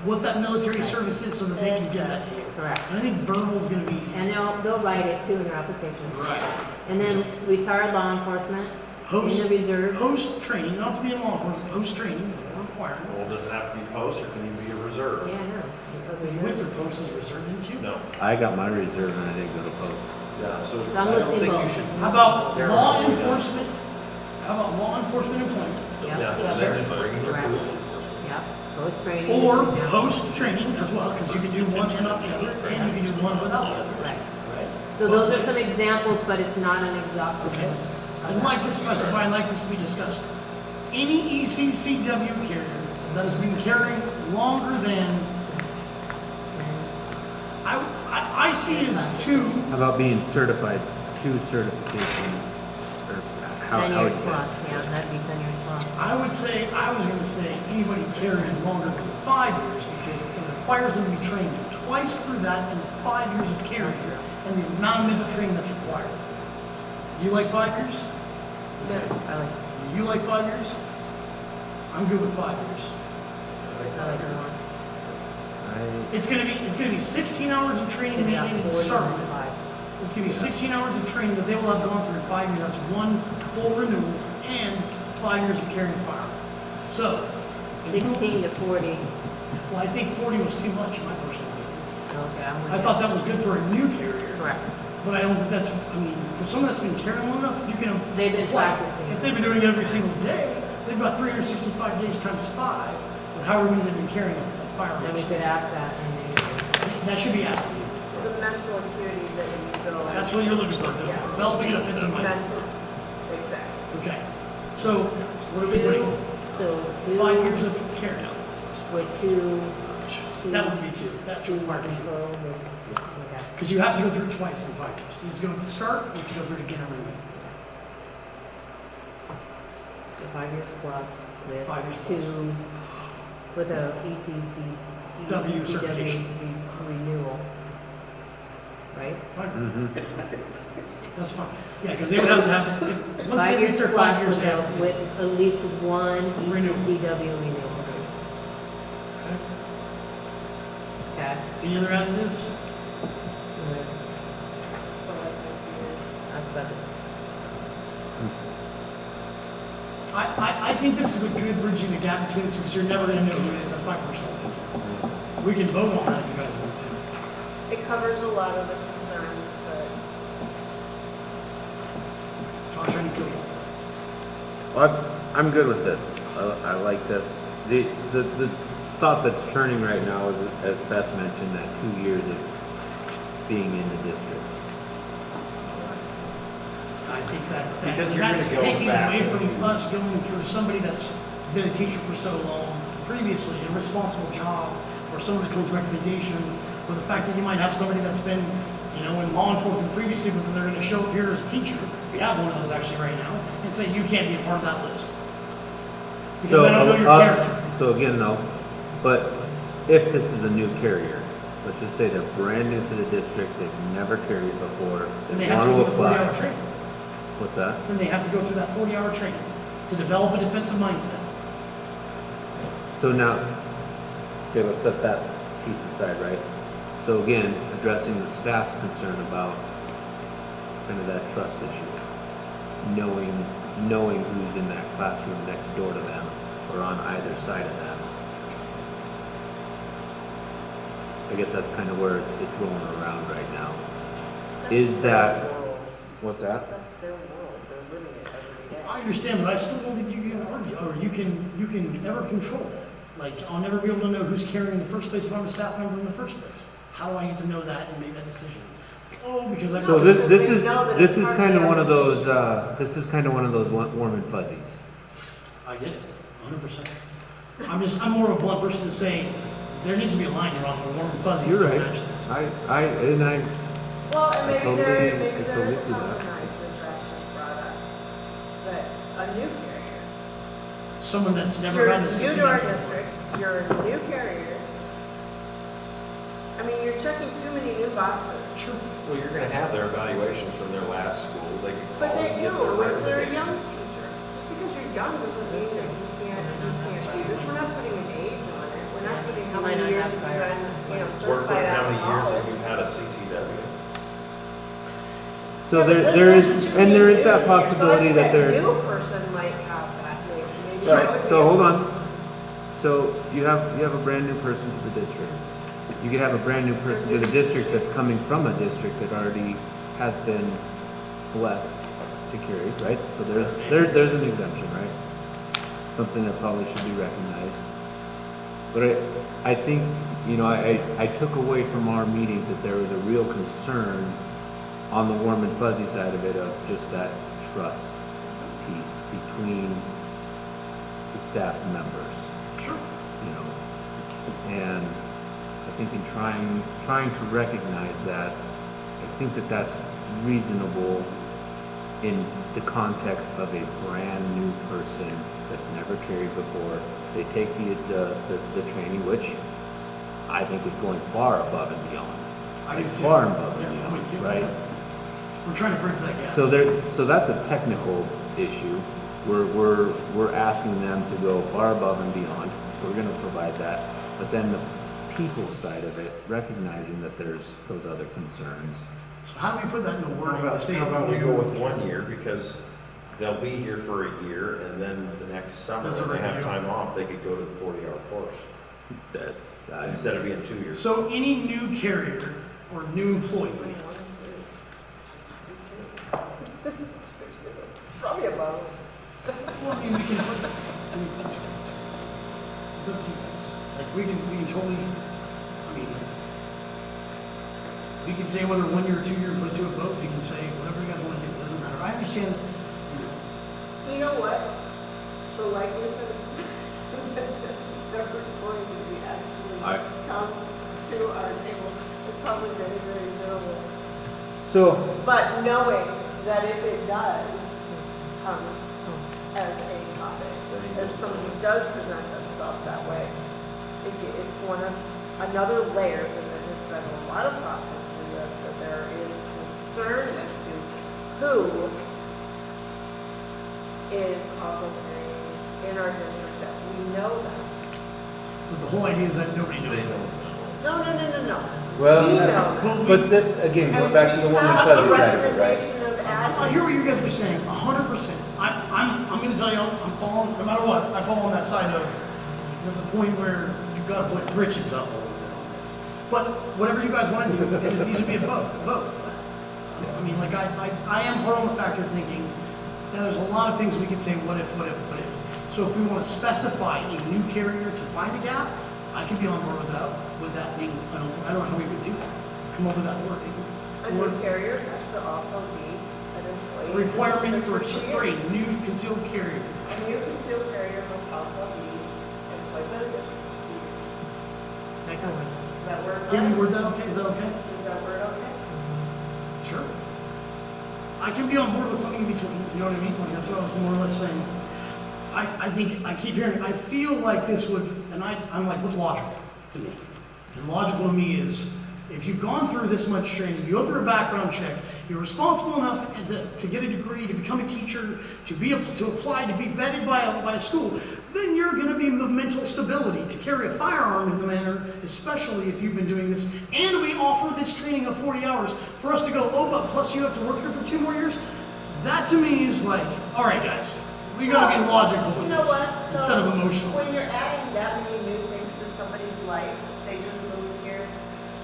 what that military service is so that they can give that to you. Correct. And I think verbal's gonna be. And they'll write it too in their application. Right. And then retired law enforcement, in the reserve. Post-training, you don't have to be in law enforcement, post-training, required. Well, does it have to be post or can you be a reserve? Yeah, I know. You went through post as a reserve, didn't you? No. I got my reserve and I didn't go to post. Yeah, so I'm I don't listing think you both. should. How about There law we go. enforcement? How about law enforcement employment? Yeah, Yeah. they're just regular Correct. food. Yep. Post training. Or yeah. post-training as well, because you can do one and not the other, and you can do one without the other. Right. So those are some examples, but it's not an exhaustive Okay. list. I'd like to specify, I'd like this to be discussed. Any ECCW carrier that has been carrying longer than, I see as 2, How about being certified to certification, or how 10 would years you plus, yeah, that'd be 10 years plus. I was gonna say anybody carrying longer than 5 years, because it requires them to be trained twice through that in the 5 years of carrier, and the amount of mental training that's required. You like 5 years? I like, You like 5 years? I'm good with 5 years. I like it more. It's gonna be 16 hours of training Maybe mandated to 40 start and with. 5. It's gonna be 16 hours of training that they will have gone through in 5 years. That's one full renewal and 5 years of carrying a firearm. So. if we- 16 to 40. Well, I think 40 was too much in my personal opinion. Okay, I'm with I you. thought that was good for a new carrier. Correct. But I don't think that's, I mean, for someone that's been carrying long enough, you can. They've been apply. practicing. If they've been doing it every single day, they've got 365 days times 5, with however many they've been carrying a firearm. Then we could ask that in That should be asked of you. The mental acuity that you go. That's what you're looking for, Yeah. developing an offensive mindset. Mental, exactly. Okay, so what are the. we putting? So 5 years two of carry out. with two. That would be 2, that's Two required. controls and, okay. Because you have to go through it twice in 5 years. You have to go to the start, you have to go through it again every week. So 5 years plus with 5 years plus. two, with a W ECW certification. renewal. Right? Fine, Mhm. that's fine. Yeah, because they would have to have, once 5 they reach years their plus 5 years, with, they have to. with at least one Renewal. ECW renewal. Okay. Any other additives? That's about this. I think this is a good bridging the gap between the two, because you're never gonna know who it is, that's my personal opinion. We can vote on that if you guys want to. It covers a lot of the concerns, but Josh, how do you feel? Well, I'm good with this. I like this. The thought that's churning right now is, as Beth mentioned, that 2 years of being in the district. I think Because you're gonna that's go taking back away from into- us going through somebody that's been a teacher for so long, previously, a responsible job, or someone that comes with recommendations, or the fact that you might have somebody that's been, in law enforcement previously, but they're gonna show up here as a teacher. We have one of those actually right now, and say, you can't be a part of that list. Because I don't know your character. So again, though, but if this is a new carrier, let's just say they're brand new to the district, they've never carried before, Then they they have to want go to through the 40-hour apply. training. What's that? Then they have to go through that 40-hour training to develop a defensive mindset. So now, okay, let's set that piece aside, right? So again, addressing the staff's concern about kind of that trust issue. Knowing who's in that classroom next door to them or on either side of them. I guess that's kind of where it's rolling around right now. Is that, what's that? that's their world, they're living it every day. I understand, but I still don't think you can argue, or you can ever control that. Like, I'll never be able to know who's carrying in the first place if I'm a staff member in the first place. How do I get to know that and make that decision? Oh, because I. So No, this because this they is know that this it's is hardly kind of one of ever those used. this is kind of one of those warm and fuzzies. I get it, 100%. I'm more of a blunt person to say, there needs to be a line drawn where warm and fuzzies You're don't right. match this. I Well, and maybe totally- there, I maybe there totally is a see that. compromise that Josh just brought up. But a new carrier. Someone that's never You're had a new to our CCW. district, you're a new carrier. I mean, you're checking too many new boxes. Sure. Well, you're gonna have their evaluations from their last school, they can But call they and do, get their when they're a young recommendations. teacher. Just because you're young doesn't mean that you can't do this. We're not putting an age on it. We're not putting how You might many not years have you've fire. been, We're certified putting how out of many years that college. you've had a CCW. So Yeah, there but there is there's too and many there is that news here. possibility So I that think there. new person might have that maybe. Right. So hold on. So you have a brand new person to the district. You could have a brand new person to the district that's coming from a district that already has been blessed to carry, right? So there's an exemption, right? Something that probably should be recognized. But I think, I took away from our meeting that there was a real concern on the warm and fuzzy side of it, of just that trust piece between the staff members, Sure. you know. And I think in trying to recognize that, I think that that's reasonable in the context of a brand new person that's never carried before. They take the training, which I think is going far above and beyond. I do too. Far above and Yeah, I'm with you. beyond, right? We're trying to bridge that gap. So that's a technical issue. We're asking them to go far above and beyond. We're gonna provide that. But then the people side of it, recognizing that there's those other concerns. So how do we put that in the How wording to about, say? how about we go with 1 year, because they'll be here for a year, and then the next summer, There's a when they have review. time off, they could go to the 40-hour course, That, instead of being 2 years. So any new carrier or new employee, Probably about. well, I mean, we can put, I mean, it's up to you guys. Like, we can totally, I mean, we can say whether 1 year or 2 year, put it to a vote, we can say whatever you guys want to do, it doesn't matter. I understand, you know, You know what? The likelihood that this is never going to be actually come to our table is probably very, very minimal. so, But knowing that if it does come as a topic, as somebody does present themselves that way, it's one of, another layer that there has been a lot of problems with this, that there is concern as to who is also carrying in our district, that we know them. but the whole idea is that nobody knows that. No. well, We that's- know. but again, go back to the warm and fuzzy side of it, right? I hear what you guys are saying, 100%. I'm gonna tell you, I'm following, no matter what, I fall on that side of, there's a point where you've gotta put britches up a little bit on this. But whatever you guys wanna do, and these would be a vote. I mean, like, I am hard on the factor of thinking, that there's a lot of things we could say, what if. So if we wanna specify a new carrier to find a gap, I could be on board with that being, I don't know how we would do that, come up with that wording. A new carrier has to also be an employee. Requirement for for a new concealed carrier. A new concealed carrier must also be employed by the district. I can work. Does that work? Can we right? word that okay? Is that okay? Is that word okay? Sure. I can be on board with something in between, you know what I mean? Like, that's what I was more or less saying. I think, I keep hearing, I feel like this would, and I'm like, what's logical to me? And logical to me is, if you've gone through this much training, you go through a background check, you're responsible enough to get a degree, to become a teacher, to be able to apply, to be vetted by a school, then you're gonna be of mental stability to carry a firearm in the manner, especially if you've been doing this. And we offer this training of 40 hours for us to go, oh, but plus you have to work here for 2 more years? That to me is like, all right, guys, we gotta be logical You with know this, what? instead of emotional. When you're adding that many new things to somebody's life, they just moved here,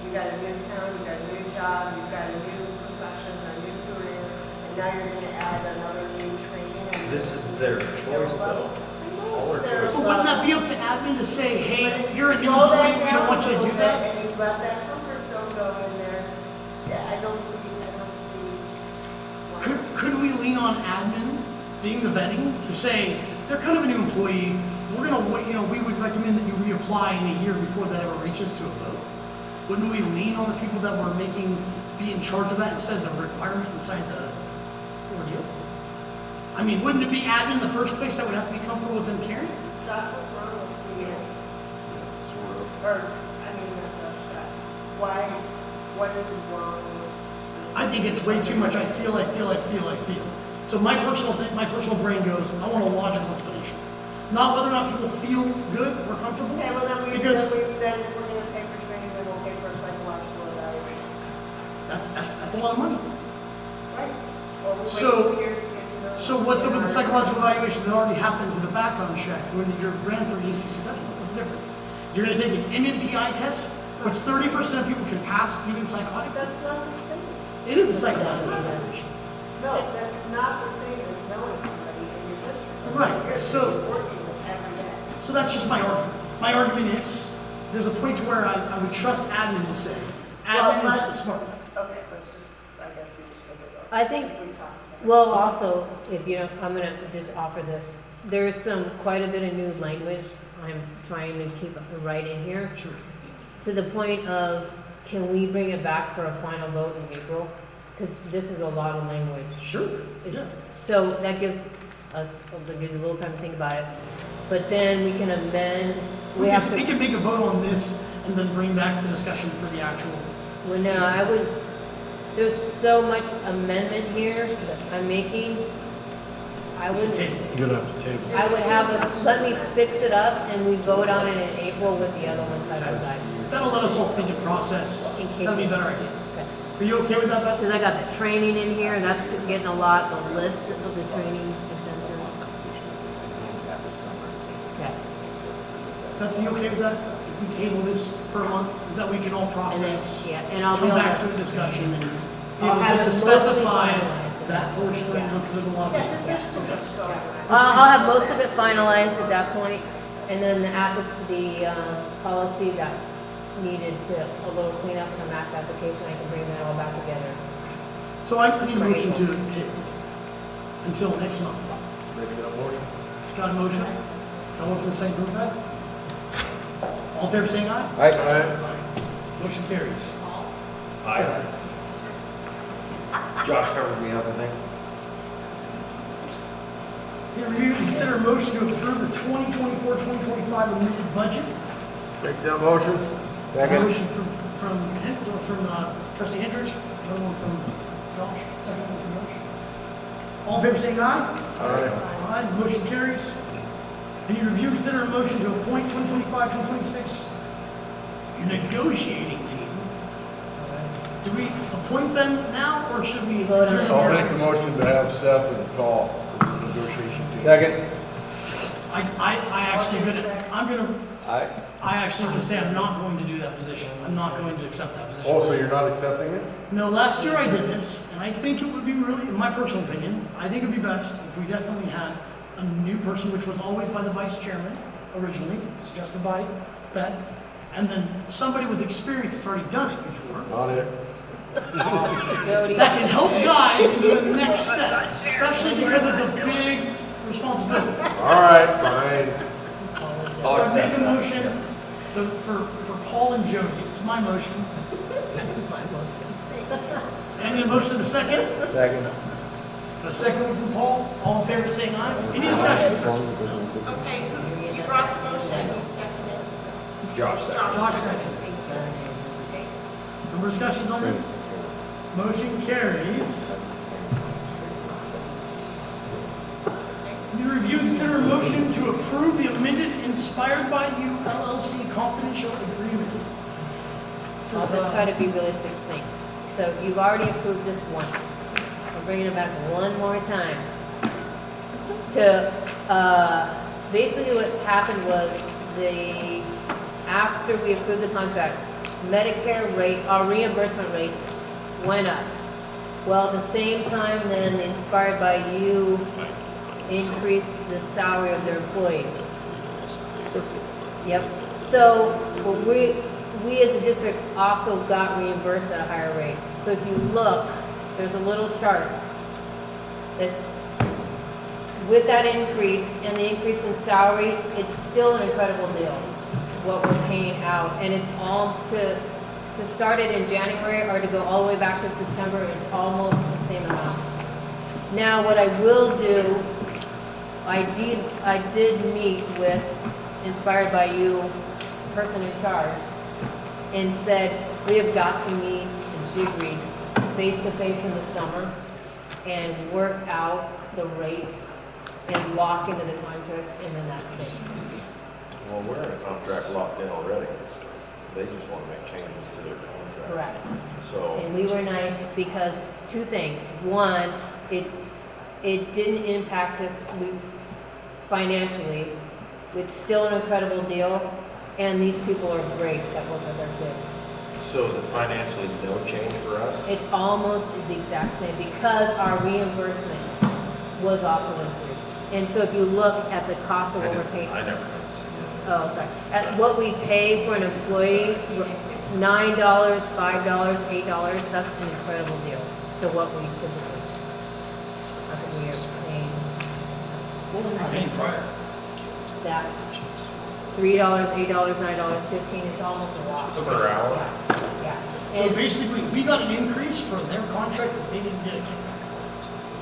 you got a new town, you got a new job, you've got a new profession, a new career, and now you're gonna add another new training. and- This is their choice, though. All their choice. But wouldn't that be up to admin to say, hey, But you're a new slow that employee, we don't down want you to a do little that? bit, And you let that comfort zone go in there, yeah, I don't see. Could we lean on admin being the vetting to say, they're kind of a new employee, we're gonna wait, we would recommend that you reapply in a year before that ever reaches to a vote? Wouldn't we lean on the people that were be in charge of that instead of the requirement inside the ordeal? I mean, wouldn't it be admin in the first place that would have to be comfortable with them carrying? That's what's wrong with you. Sort of. Or, I mean, that's that. Why, what is wrong with? I think it's way too much, I feel. So my personal brain goes, I want a logical explanation. Not whether or not people feel good or comfortable. Okay, well, Because then if we're gonna pay for training, then we'll pay for a psychological evaluation. that's a lot of money. Right? Or we'll wait So- 2 years to get to know. So what's up with the psychological evaluation that already happens with a background check when you're ran for an ECC federal? What's the difference? You're gonna take an MMPI test, which 30% of people can pass, even psychotic. That's not the same. It is a psychological evaluation. No, that's not the same as knowing somebody in your district. Right, You're so- working with every day. So that's just my argument. My argument is, there's a point to where I would trust admin to say, admin is smart. Okay, let's just, I guess we just I think, well, also, if you know, I'm gonna just offer this. There is quite a bit of new language I'm trying to keep right in here. Sure. To the point of, can we bring it back for a final vote in April? Because this is a lot of language. Sure, yeah. So that gives us, gives a little time to think about it. But then we can amend, we have We to, can make a vote on this and then bring back the discussion for the actual. well, no, I would, there's so much amendment here that I'm making. I would, Table. You're gonna have to table. I would have us, let me fix it up and we vote on it in April with the other ones side by side. That'll let us all think and process. In case That'd be a you- better idea. Okay. Are you okay with that, Beth? Because I got the training in here, that's getting a lot, the list of the training exemptions. Okay. Beth, are you okay with that? If we table this for a month, is that we can all And then, process? yeah, and I'll be Come able back to to, a discussion and be I'll able have just to it mostly specify finalized. that portion right now, because there's a lot of. Yeah, because there's too much going on. I'll have most of it finalized at that point, and then the policy that needed a little cleanup to mass application, I can bring that all back together. So I need a motion to table this until next month. Making that motion. Got a motion? Got one from the second group, Beth? All in favor saying aye? Aye. Aye. Motion carries. Aye. Josh covered me up, I think. Yeah, review and consider a motion to approve the 2024-2025 amended budget. Make that motion. Motion from trustee Hendricks, another one from Josh, second one from Josh. All in favor saying aye? Aye. Aye, motion carries. Need to review and consider a motion to appoint 2025-2026 negotiating team. Do we appoint them now, or should we? Vote on it. I'll make the motion to have Seth and Paul as the negotiation team. Second. I actually Aye. I actually gonna say I'm not going to do that position. I'm not going to accept that position. Oh, so you're not accepting it? No, last year I did this, and I think it would be really, in my personal opinion, I think it would be best if we definitely had a new person, which was always by the vice chairman originally, suggested by Beth, and then somebody with experience that's already done it before, Not it. Jody. that can help guide into the next step, especially because it's a big responsibility. All right, fine. So I make a motion for Paul and Jody. It's my motion. And a motion to the second? Second. A second one from Paul. All in favor saying aye? Any discussions first? Okay, you brought the motion, you seconded. Josh seconded. Josh second. Okay. No more discussions on this? Motion carries. Need to review and consider a motion to approve the amended Inspired by You LLC confidential agreement. This is, I'll just try to be really succinct. So you've already approved this once. I'm bringing it back one more time. Basically what happened was after we approved the contract, Medicare rate, our reimbursement rates went up. Well, at the same time, then Inspired by You increased the salary of their employees. Yep. So we as a district also got reimbursed at a higher rate. So if you look, there's a little chart that's with that increase and the increase in salary, it's still an incredible deal, what we're paying out. And it's all to start it in January or to go all the way back to September, it's almost the same amount. Now, what I will do, I did meet with Inspired by You, person in charge, and said, we have got to meet, and she agreed, face-to-face in the summer and work out the rates and lock into the contracts and then that's it. Well, we're in a contract locked in already. They just want to make changes to their contract. Correct. So, And we were nice because two things. One, it didn't impact us financially. It's still an incredible deal, and these people are great that work with their kids. so is it financially no change for us? It's almost the exact same because our reimbursement was also increased. And so if you look at the cost of what we're paying, I never. oh, sorry, at what we pay for an employee, $9, $5, $8, that's an incredible deal to what we typically not that we are paying What were we paying prior? that $3, $8, $9, $15, it's almost a lot. Per hour? Yeah. So And basically, we got an increase for their contract that they didn't get a kickback.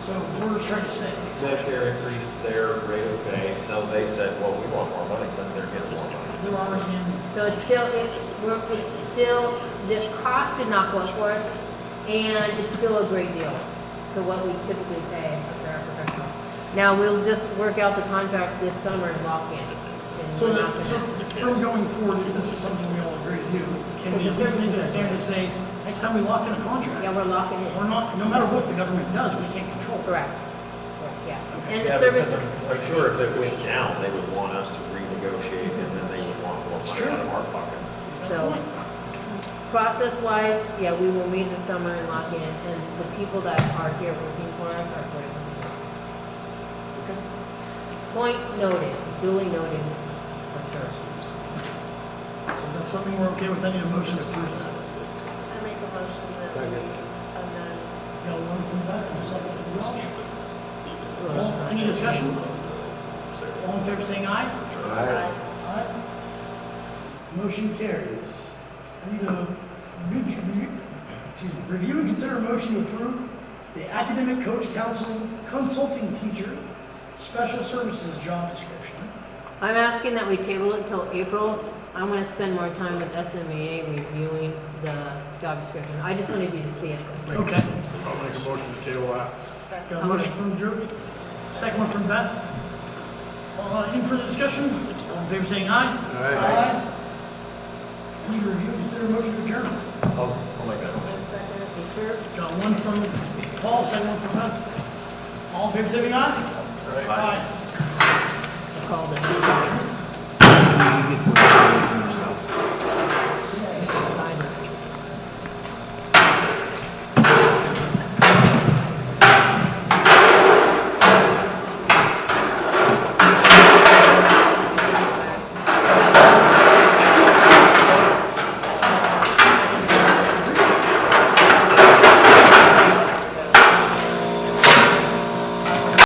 So we're trying to say, Medicare increased their rate of pay, so they said, well, we want more money since they're getting more money. they're already in, so it's still, the cost did not go up for us, and it's still a great deal to what we typically pay for our professional. Now, we'll just work out the contract this summer and lock in. And so we're that, not gonna- so from going forward, if this is something we all agree to do, can we at least make it a standard to say, next time we lock in a contract? Yeah, we're locking in. We're not, no matter what the government does, we can't control it. Correct. Yeah. And Yeah, the because services, I'm sure if it went down, they would want us to renegotiate, and then they would want more money out of our pocket. so, process-wise, yeah, we will meet in the summer and lock in, and the people that are here working for us are great. Point noted, duly noted, for sure. So that's something we're okay with, I need a motion to approve that. I make a motion that we amend. Got one from Beth and a second from Josh. All- Any discussions? All in favor saying aye? Aye. Motion carries. I need a review and consider a motion to approve the academic coach counseling consulting teacher special services job description. I'm asking that we table it until April. I'm gonna spend more time with SMEA reviewing the job description. I just wanted you to see it. Okay. I'll make a motion to table that. Got a motion from Drew, second one from Beth. Any further discussion? All in favor saying aye? Aye. Need a review and consider a motion to adjourn. I'll make that motion. Got one from Paul, second one from Beth. All in favor saying aye? Aye. Call the